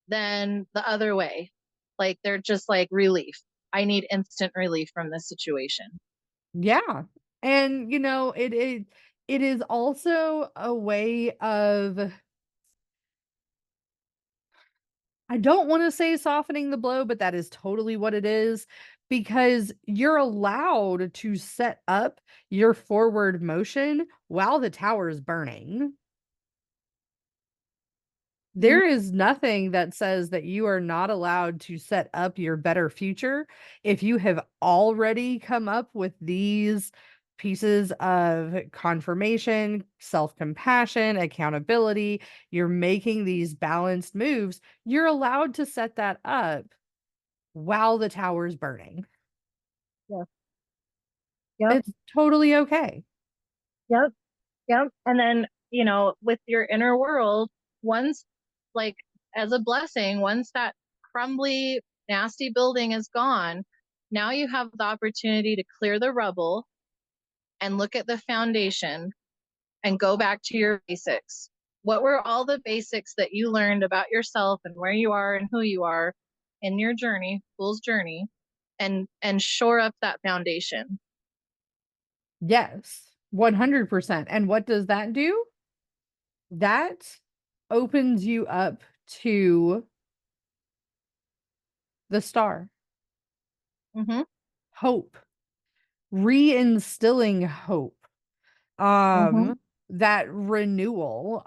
than the other way. Like they're just like relief. I need instant relief from this situation. yeah. And you know, it is also a way of, I don't want to say softening the blow, but that is totally what it is, because you're allowed to set up your forward motion while the tower is burning. Mhm. There is nothing that says that you are not allowed to set up your better future if you have already come up with these pieces of confirmation, self compassion, accountability. You're making these balanced moves. You're allowed to set that up while the tower's burning. Yeah. Yep. It's totally okay. Yep. Yep. And then, with your inner world, once, like, as a blessing, once that crumbly, nasty building is gone, now you have the opportunity to clear the rubble and look at the foundation and go back to your basics. What were all the basics that you learned about yourself and where you are and who you are in your journey, fool's journey, and shore up that foundation? Yes, 100%. And what does that do? That opens you up to the star, Mm-hmm. hope, reinstilling hope, Mm-hmm. um, that renewal,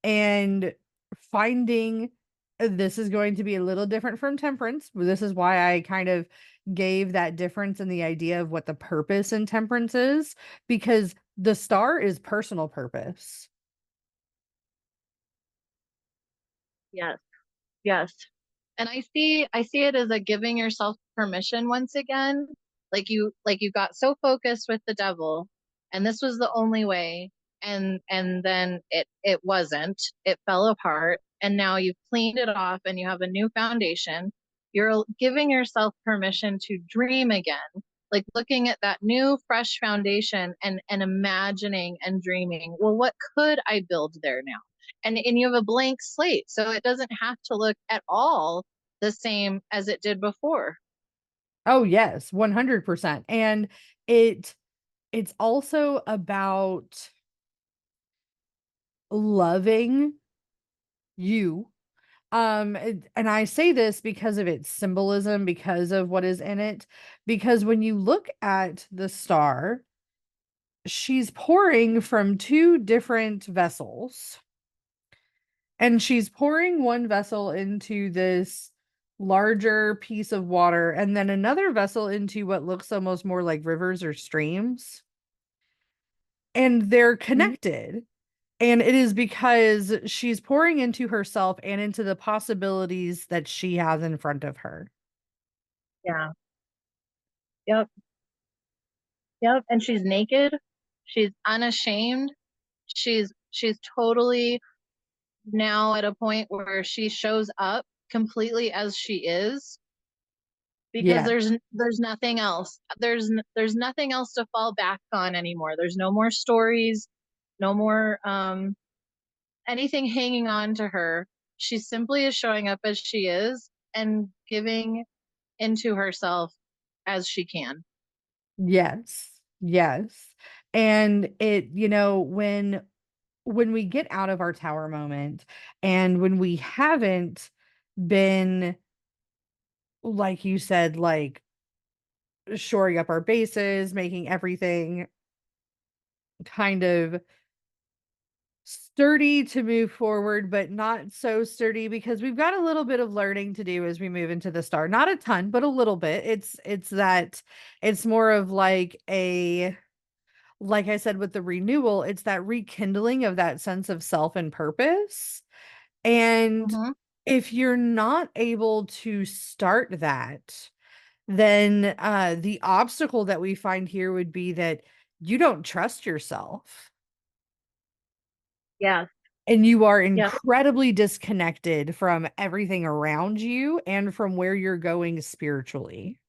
and finding, this is going to be a little different from temperance. This is why I kind of gave that difference in the idea of what the purpose in temperance is, because the star is personal purpose. Yes. Yes. And I see it as a giving yourself permission once again. Like you got so focused with the devil, and this was the only way, and then it wasn't. It fell apart, and now you've cleaned it off and you have a new foundation. You're giving yourself permission to dream again. Like looking at that new fresh foundation and imagining and dreaming, well, what could I build there now? And you have a blank slate, so it doesn't have to look at all the same as it did before. Oh yes, 100%. And it it's also about loving you. And I say this because of its symbolism, because of what is in it, because when you look at the star, she's pouring from two different vessels, and she's pouring one vessel into this larger piece of water and then another vessel into what looks almost more like rivers or streams, and they're Mhm. connected. And it is because she's pouring into herself and into the possibilities that she has in front of her. Yeah. Yep. Yep. And she's naked. She's unashamed. She's totally now at a point where she shows up completely as she is, because Yeah. there's nothing else. There's nothing else to fall back on anymore. There's no more stories, no more anything hanging on to her. She simply is showing up as she is and giving into herself as she can. Yes. Yes. And it, when we get out of our tower moment and when we haven't been, like you said, like shoring up our bases, making everything kind of sturdy to move forward, but not so sturdy because we've got a little bit of learning to do as we move into the star. Not a ton, but a little bit. It's that it's more of like a, like I said with the renewal, it's that rekindling of that sense of self and purpose. And Mm-hmm. if you're not able to start that, then the obstacle that we find here would be that you don't trust yourself Yes. and you are Yes. incredibly disconnected from everything around you and from where you're going spiritually.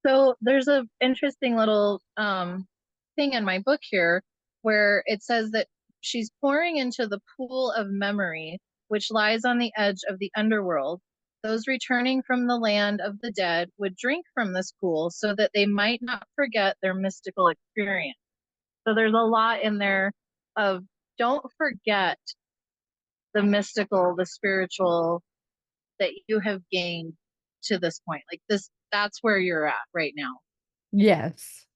So there's a interesting little thing in my book here where it says that she's pouring into the pool of memory, which lies on the edge of the underworld. Those returning from the land of the dead would drink from this pool so that they might not forget their mystical experience. So there's a lot in there of don't forget the mystical, the spiritual that you have gained to this point. Like this, that's where you're at right now. Yes.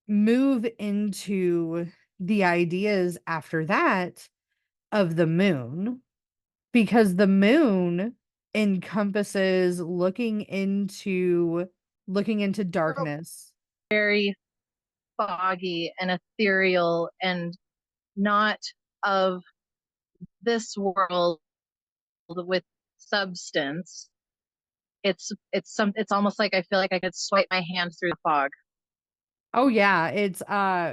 Move into the ideas after that of the moon, because the moon encompasses looking into darkness. Very foggy and ethereal and not of this world with substance. It's almost like I feel like I could swipe my hand through the fog. Oh yeah, it's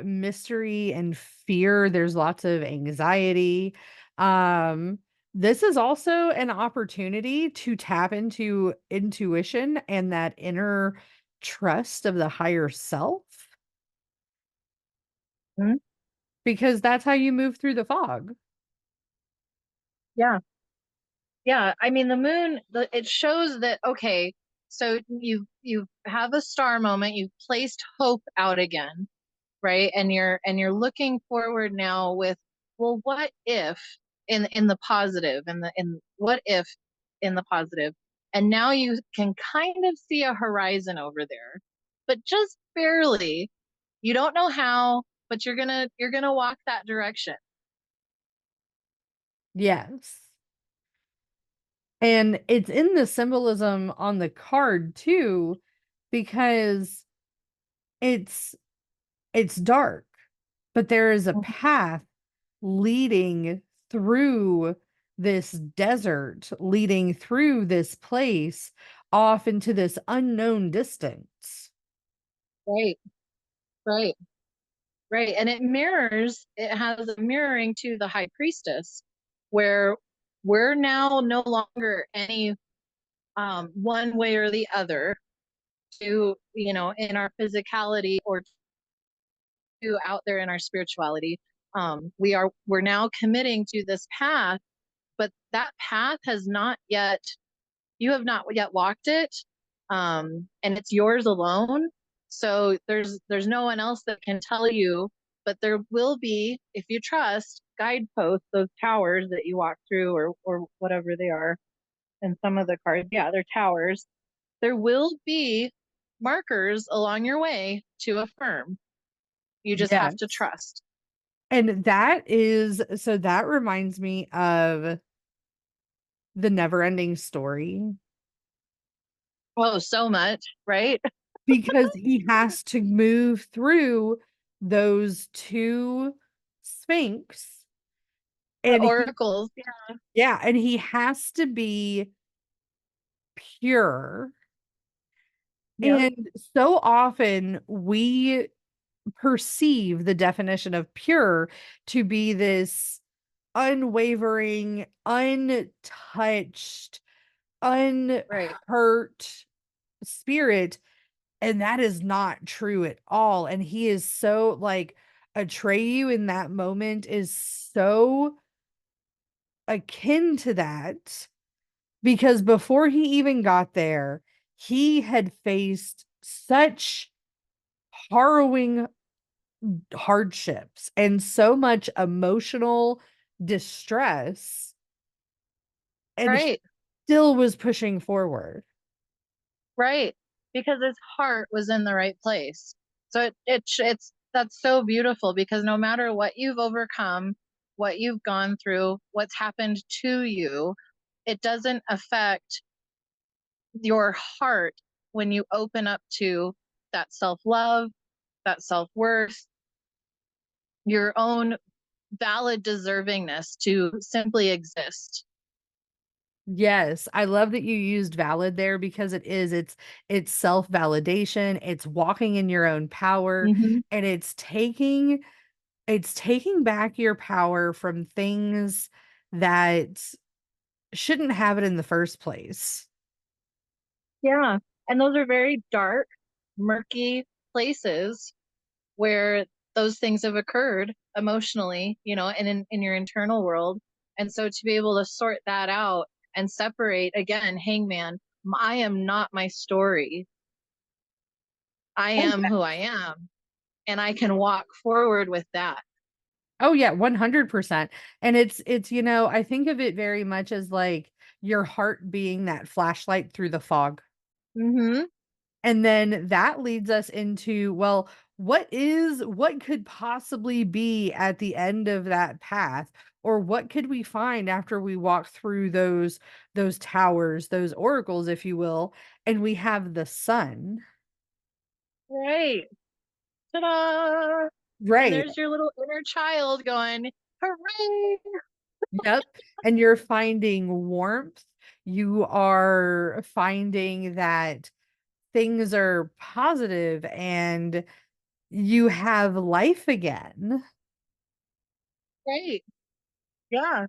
mystery and fear. There's lots of anxiety. Um this is also an opportunity to tap into intuition and that inner trust of the higher self, Mhm. because that's how you move through the fog. Yeah. Yeah, I mean the moon, it shows that okay, so you have a star moment, you've placed hope out again, right? And you're looking forward now with, well, what if in the positive, in what if in the positive, and now you can kind of see a horizon over there, but just barely. You don't know how, but you're gonna walk that direction. Yes. And it's in the symbolism on the card too, because it's it's dark, but there is a path leading through this desert, leading through this place off into this unknown distance. Right, right. Right. And it has a mirroring to the high priestess, where we're now no longer any one way or the other to, in our physicality or to out there in our spirituality. We're now committing to this path, but that path has not yet, you have not yet walked it. And it's yours alone. So there's no one else that can tell you, but there will be, if you trust, guideposts, those towers that you walk through, or whatever they are. And some of the cards, yeah, they're towers. There will be markers along your way to affirm. You just have to Yes. trust. And that is so that reminds me of the never ending story Oh, so much, right? because he has to move through those two sphinx The and oracles. yeah, and he has to be pure. Yep. And so often we perceive the definition of pure to be this unwavering, untouched, Right. unhurt spirit. And that is not true at all. And he is so like Atreyu in that moment is so akin to that because before he even got there, he had faced such harrowing hardships and so much emotional distress, and he Right. still was pushing forward. Right. Because his heart was in the right place. So it's that's so beautiful because no matter what you've overcome, what you've gone through, what's happened to you, it doesn't affect your heart when you open up to that self-love, that self-worth, your own valid deservingness to simply exist. Yes, I love that you used valid there because it's self-validation, it's walking in your own power, Mm-hmm. and it's taking back your power from things that shouldn't have it in the first place. Yeah. And those are very dark, murky places where those things have occurred emotionally, and in your internal world. And so to be able to sort that out and separate again, hangman, I am not my story. I Oh, am who I am. And I can walk forward with that. oh yeah, 100%. And it's I think of it very much as like your heart being that flashlight through the fog. Mm-hmm. And then that leads us into, well, what could possibly be at the end of that path? Or what could we find after we walk through those towers, those oracles, if you will, and we have the sun. Right. Ta-da! And Right. there's your little inner child going, hooray! Yep. And you're finding warmth. You are finding that things are positive and you have life again. Right. Yeah,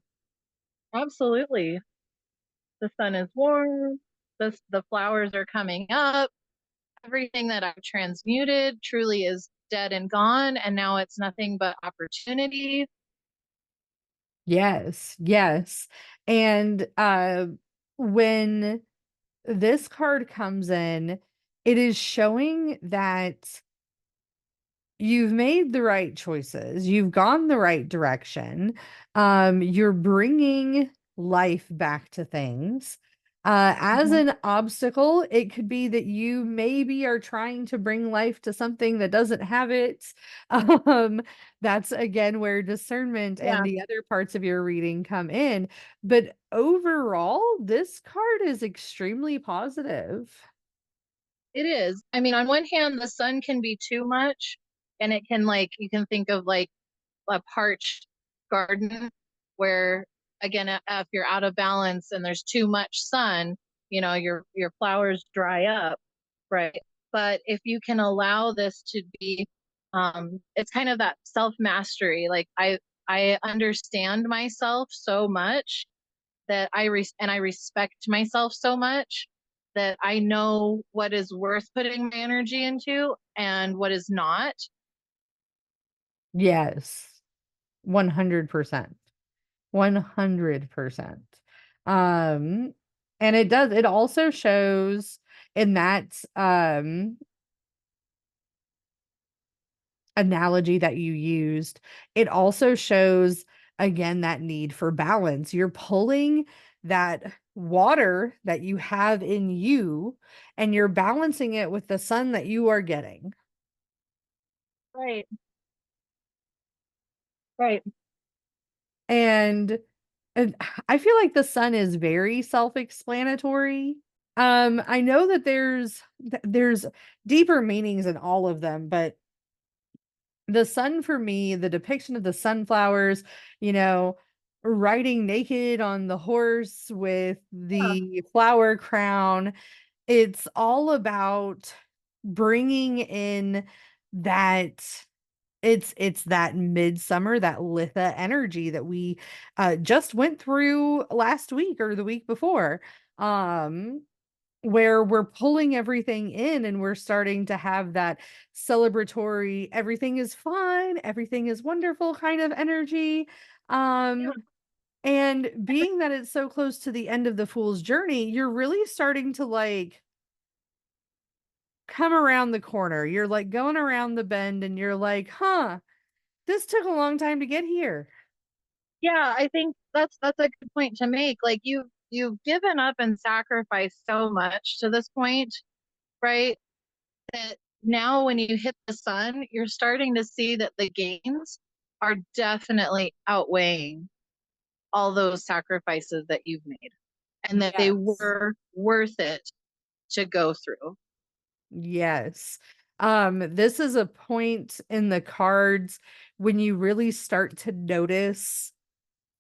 absolutely. The sun is warm. The flowers are coming up. Everything that I've transmuted truly is dead and gone, and now it's nothing but opportunity. Yes, yes. And when this card comes in, it is showing that you've made the right choices. You've gone the right direction. You're bringing life back to things. As Mhm. an obstacle, it could be that you maybe are trying to bring life to something that doesn't have it. Um, that's again where discernment and Yeah, the other parts of your reading come in. But overall, this card is extremely positive. it is. I mean, on one hand, the sun can be too much, and it can, like, you can think of like a parched garden where, again, if you're out of balance and there's too much sun, your flowers dry up, right? But if you can allow this to be, it's kind of that self mastery. Like I understand myself so much that and I respect myself so much that I know what is worth putting my energy into and what is not. Yes, 100%. 100%. Um, and it also shows in that analogy that you used, it also shows again that need for balance. You're pulling that water that you have in you and you're balancing it with the sun that you are getting. Right. Right. And and I feel like the sun is very self-explanatory. I know that there's deeper meanings in all of them, but the sun for me, the depiction of the sunflowers, you know, riding naked on the horse with Yeah. the flower crown, it's all about bringing in that it's that midsummer, that Litha energy that we just went through last week or the week before. Um where we're pulling everything in and we're starting to have that celebratory, everything is fine, everything is wonderful kind of energy. Um, Yeah. and being that it's so close to the end of the fool's journey, you're really starting to like come around the corner. You're like going around the bend and you're like, huh, this took a long time to get here. Yeah, I think that's a good point to make. Like you've given up and sacrificed so much to this point, right? That now when you hit the sun, you're starting to see that the gains are definitely outweighing all those sacrifices that you've made and that they Yes. were worth it to go through. Yes. This is a point in the cards when you really start to notice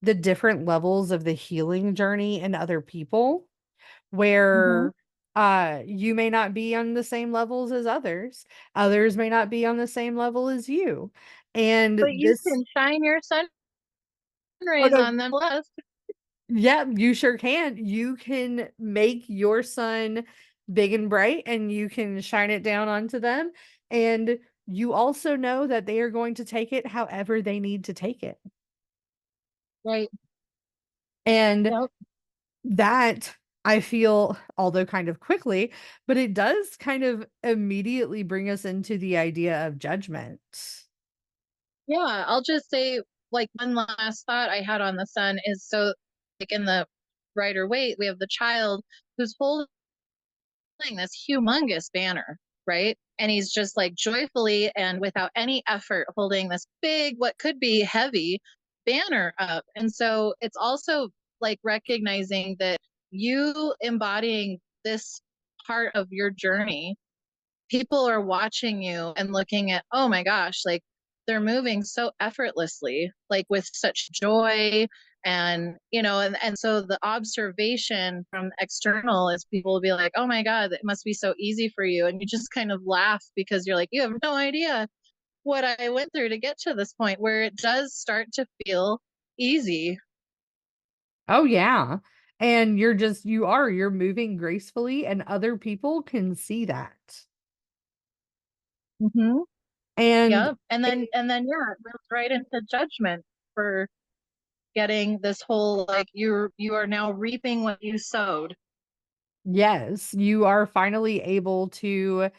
the different levels of the healing journey in other people, Hmm. where you may not be on the same levels as others. Others may not be on the same level as you. And But you this can shine your sun oh rays no, on them less. yeah, you sure can. You can make your sun big and bright and you can shine it down onto them. And you also know that they are going to take it however they need to take it. Right. And Yep. that I feel, although kind of quickly, but it does kind of immediately bring us into the idea of judgment. Yeah, I'll just say like one last thought I had on the sun is so like in the Rider Waite, we have the child who's holding this humongous banner, right? And he's just like joyfully and without any effort holding this big, what could be heavy banner up. And so it's also like recognizing that you embodying this part of your journey, people are watching you and looking at, oh my gosh, like they're moving so effortlessly, like with such joy. And and so the observation from external is people will be like, oh my god, it must be so easy for you, and you just kind of laugh because you're like, you have no idea what I went through to get to this point where it does start to feel easy. Oh, yeah. And you're moving gracefully, and other people can see that. Mm-hmm. And Yep. And then yeah, it goes right into judgment for getting this whole like you are now reaping what you sowed. yes, you are finally able to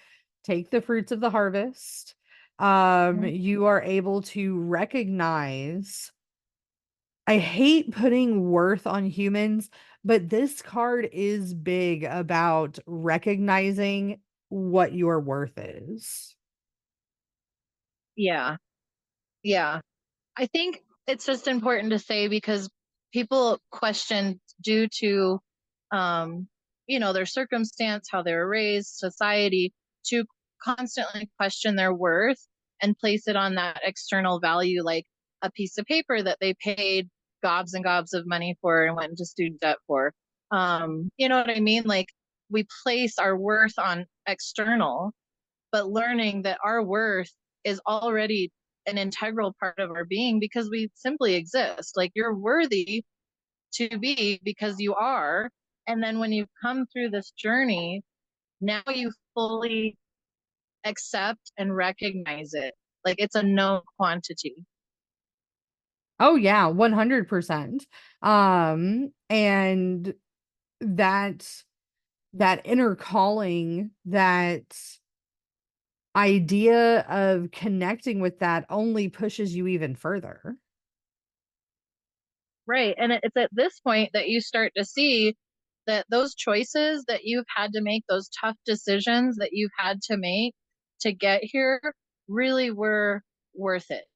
take the fruits of the harvest. You are able to recognize. I hate putting worth on humans, but this card is big about recognizing what your worth is. Yeah. Yeah. I think it's just important to say because people question due to um their circumstance, how they were raised, society, to constantly question their worth and place it on that external value like a piece of paper that they paid gobs and gobs of money for and went into student debt for. You know what I mean? Like we place our worth on external, but learning that our worth is already an integral part of our being because we simply exist. Like you're worthy to be because you are. And then when you come through this journey, now you fully accept and recognize it. Like it's a known quantity. Oh yeah, 100%. And that that inner calling, that idea of connecting with that only pushes you even further. Right. And it's at this point that you start to see that those choices that you've had to make, those tough decisions that you've had to make to get here really were worth it.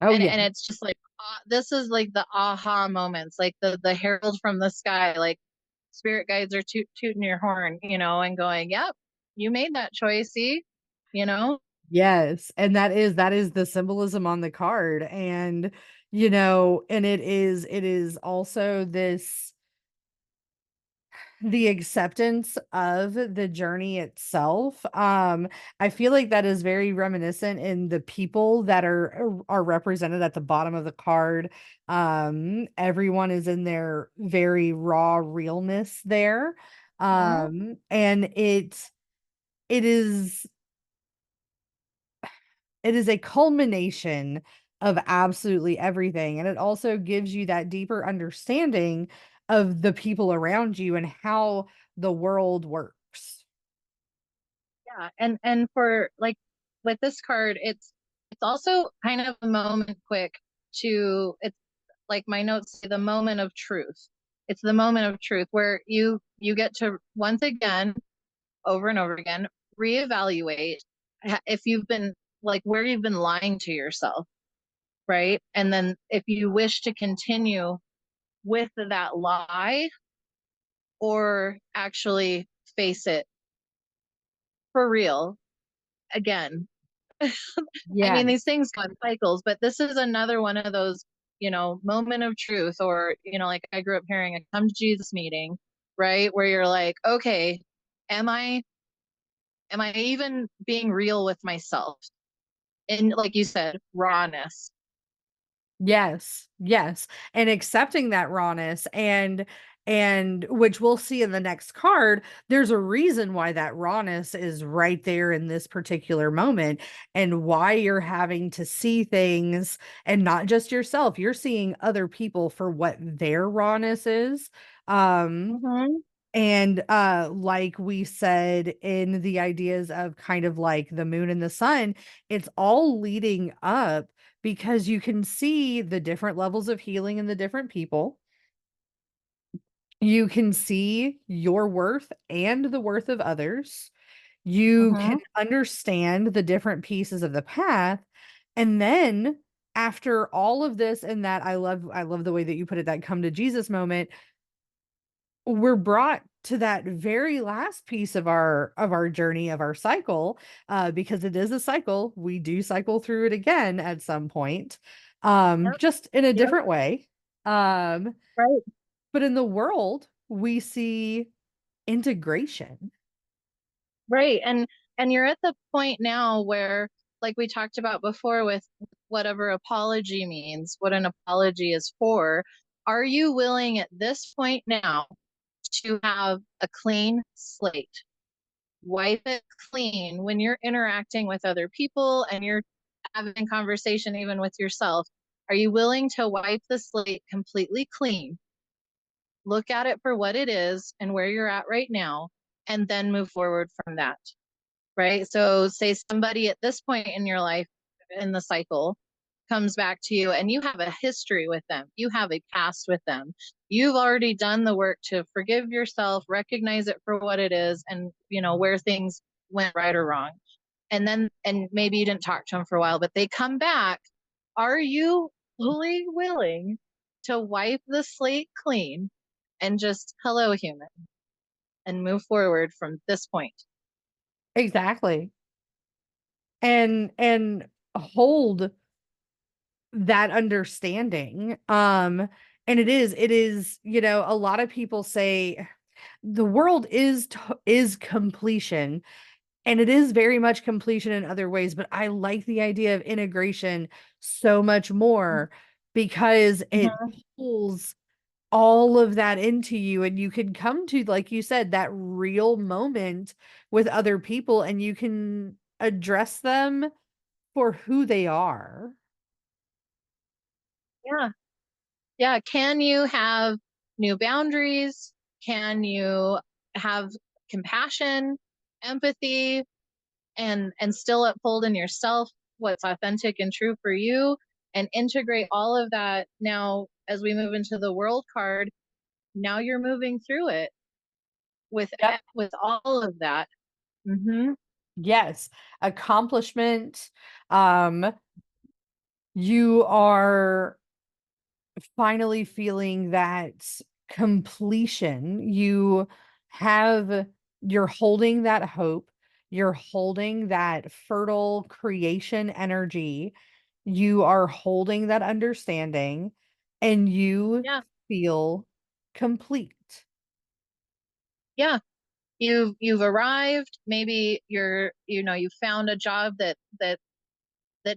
Oh, yeah. And it's just like this is like the aha moments, like the herald from the sky, like spirit guides are tooting your horn, and going, yep, you made that choice, see, you know. Yes, and that is the symbolism on the card, and, and it is also this the acceptance of the journey itself. I feel like that is very reminiscent in the people that are represented at the bottom of the card. Everyone is in their very raw realness there. Mhm. And it is it is a culmination of absolutely everything. And it also gives you that deeper understanding of the people around you and how the world works. Yeah, and for like with this card, it's also kind of a moment quick to it's like my notes say the moment of truth. It's the moment of truth where you get to once again, over and over again, reevaluate if you've been like where you've been lying to yourself, right? And then if you wish to continue with that lie or actually face it for real again. I Yeah. mean, these things go in cycles, but this is another one of those, moment of truth, or, like I grew up hearing a come to Jesus meeting, right? Where you're like, okay, am I am I even being real with myself? And like you said, rawness. Yes, yes, and accepting that rawness and which we'll see in the next card, there's a reason why that rawness is right there in this particular moment and why you're having to see things and not just yourself. You're seeing other people for what their rawness is. Um Mm-hmm. and like we said in the ideas of kind of like the moon and the sun, it's all leading up because you can see the different levels of healing in the different people. You can see your worth and the worth of others. You can Mm-hmm. understand the different pieces of the path. And then after all of this and that, I love the way that you put it, that come to Jesus moment, we're brought to that very last piece of our journey of our cycle, because it is a cycle. We do cycle through it again at some point, Yep. just in a Yep. different way. um Right. but in the world we see integration. Right. And you're at the point now where, like we talked about before, with whatever apology means, what an apology is for, are you willing at this point now to have a clean slate? Wipe it clean when you're interacting with other people and you're having conversation even with yourself. Are you willing to wipe the slate completely clean, look at it for what it is and where you're at right now, and then move forward from that? Right? So, say somebody at this point in your life, in the cycle, comes back to you and you have a history with them, you have a past with them. You've already done the work to forgive yourself, recognize it for what it is, and, where things went right or wrong. And maybe you didn't talk to them for a while, but they come back. Are you fully willing to wipe the slate clean and just hello, human, and move forward from this point? Exactly. And hold that understanding. And it is, a lot of people say the world is completion, and it is very much completion in other ways, but I like the idea of integration so much more because it Mhm. pulls all of that into you, and you can come to, like you said, that real moment with other people and you can address them for who they are. Yeah. Yeah. Can you have new boundaries? Can you have compassion, empathy, and still uphold in yourself what's authentic and true for you, and integrate all of that? Now, as we move into the world card, now you're moving through it with Yep. with all of that. Mm-hmm. Yes. Accomplishment. Um, You are finally feeling that completion. Have, you're holding that hope, you're holding that fertile creation energy, you are holding that understanding, and you Yeah. feel complete. Yeah. You've arrived. Maybe you found a job that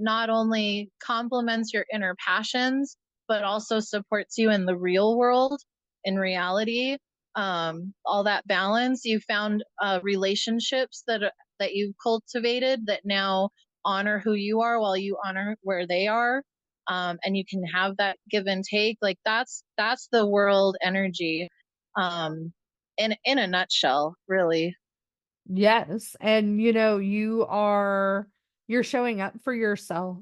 not only complements your inner passions, but also supports you in the real world, in reality. All that balance. You found relationships that you've cultivated that now honor who you are while you honor where they are. And you can have that give and take. Like that's the world energy. In a nutshell, really. Yes, and you're showing up for yourself.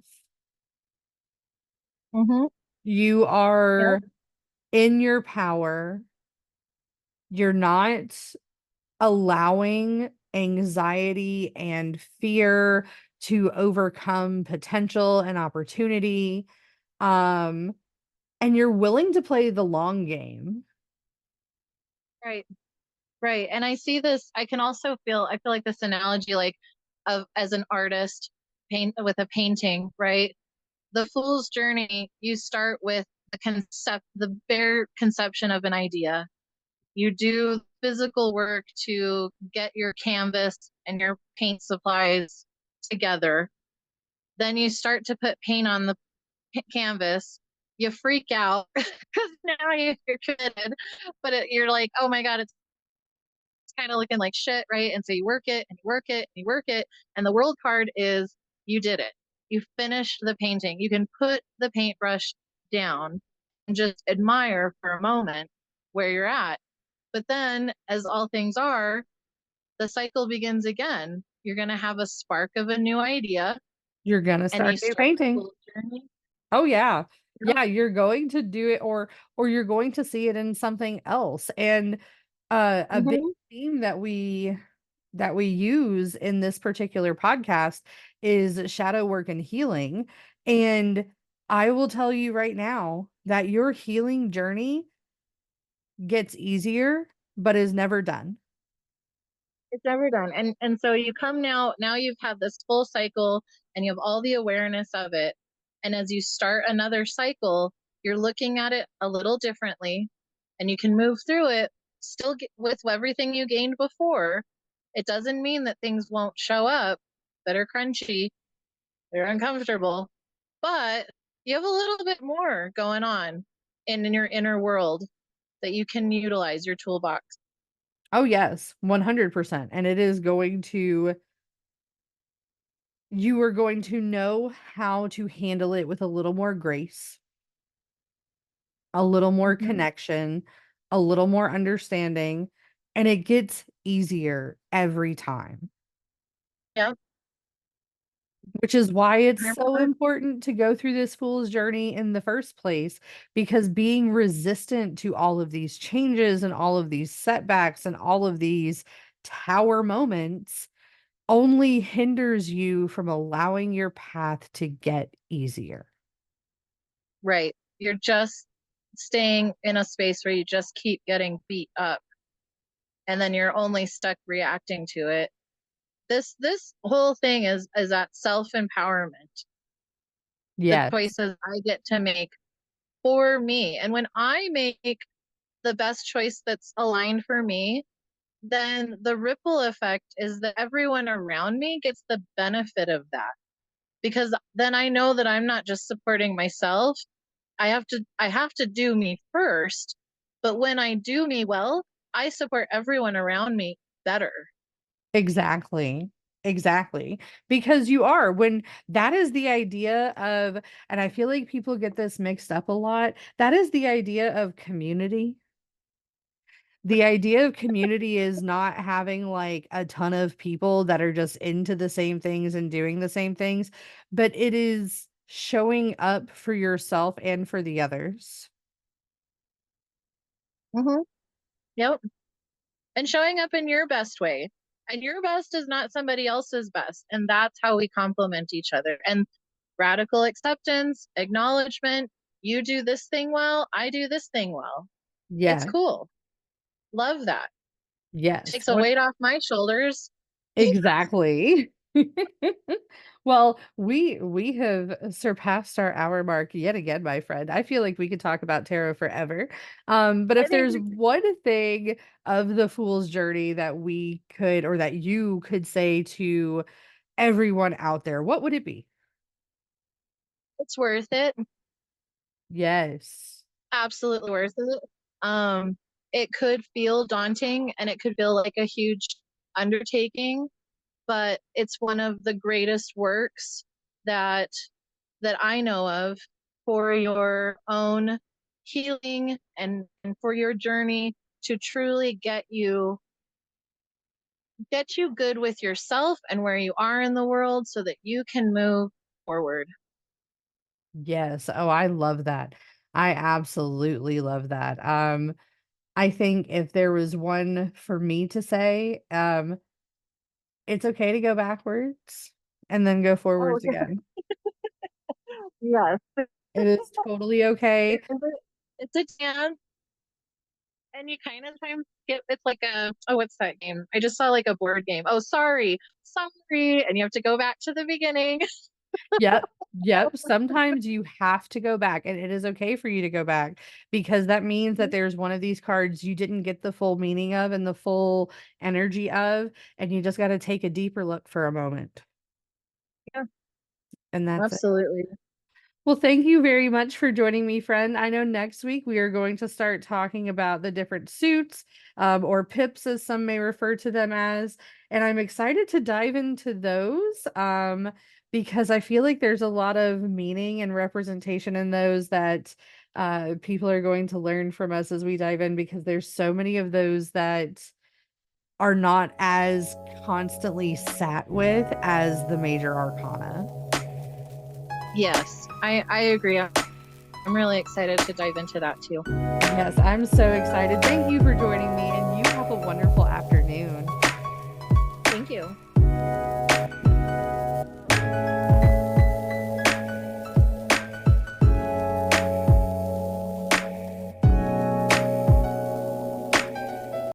Mm-hmm. You Yep. are in your power. You're not allowing anxiety and fear to overcome potential and opportunity. Um, and you're willing to play the long game. Right. Right. And I see this, I feel like this analogy like of as an artist paint with a painting, right? The fool's journey, you start with the bare conception of an idea. You do physical work to get your canvas and your paint supplies together. Then you start to put paint on the canvas. You freak out because now you're committed, but you're like, oh my God, it's kind of looking like shit, right? And so you work it and you work it and you work it. And the world card is you did it. You finished the painting. You can put the paintbrush down and just admire for a moment where you're at. But then, as all things are, the cycle begins again. You're going to have a spark of a new idea You're gonna and you start new start the painting. full journey. Oh yeah. Yep. Yeah, you're going to do it, or you're going to see it in something else. And a big Mm-hmm. theme that we use in this particular podcast is shadow work and healing. And I will tell you right now that your healing journey gets easier but is never done. It's never done. And so you come now you've had this full cycle and you have all the awareness of it. And as you start another cycle, you're looking at it a little differently and you can move through it still with everything you gained before. It doesn't mean that things won't show up that are crunchy, they're uncomfortable, but you have a little bit more going on in your inner world that you can utilize your toolbox. Oh yes, 100%. And it is going to you are going to know how to handle it with a little more grace, a little more Mm-hmm. connection, a little more understanding, and it gets easier every time, Yep. which is why it's so 100%. important to go through this fool's journey in the first place. Because being resistant to all of these changes and all of these setbacks and all of these tower moments only hinders you from allowing your path to get easier. Right. You're just staying in a space where you just keep getting beat up and then you're only stuck reacting to it. This whole thing is that self-empowerment. The Yes, choices I get to make for me. And when I make the best choice that's aligned for me, then the ripple effect is that everyone around me gets the benefit of that. Because then I know that I'm not just supporting myself, I have to do me first, but when I do me well, I support everyone around me better. exactly. Exactly. Because you are, when that is the idea of, and I feel like people get this mixed up a lot. That is the idea of community. The idea of community is not having like a ton of people that are just into the same things and doing the same things, but it is showing up for yourself and for the others. Mm-hmm. Yep. And showing up in your best way. And your best is not somebody else's best. And that's how we complement each other. And radical acceptance, acknowledgement. You do this thing well, I do this thing well. It's Yeah. cool. Love that. Yes. Takes a weight off my shoulders. Exactly. Well, we have surpassed our hour mark yet again, my friend. I feel like we could talk about tarot forever. But I if think there's one thing of the fool's journey that we could or that you could say to everyone out there, what would it be? it's worth it. Yes. Absolutely worth it. Um, it could feel daunting and it could feel like a huge undertaking, but it's one of the greatest works that I know of for your own healing and for your journey to truly get you good with yourself and where you are in the world so that you can move forward. Yes. Oh, I love that. I absolutely love that. I think if there was one for me to say, it's okay to go backwards and then go Oh, forwards again. yes. It is totally okay. It's a dance, and you kind of sometimes get it's like a oh, what's that game? I just saw like a board game. Oh, sorry, and you have to go back to the beginning. Yep. Yep. Sometimes you have to go back, and it is okay for you to go back because that means that there's one of these cards you didn't get the full meaning of and the full energy of, and you just got to take a deeper look for a moment. Yeah, And that's it. absolutely. Well, thank you very much for joining me, friend. I know next week we are going to start talking about the different suits, or pips, as some may refer to them as. And I'm excited to dive into those, because I feel like there's a lot of meaning and representation in those that people are going to learn from us as we dive in, because there's so many of those that are not as constantly sat with as the major arcana. Yes, I agree. I'm really excited to dive into that too. Yes, I'm so excited. Thank you for joining me.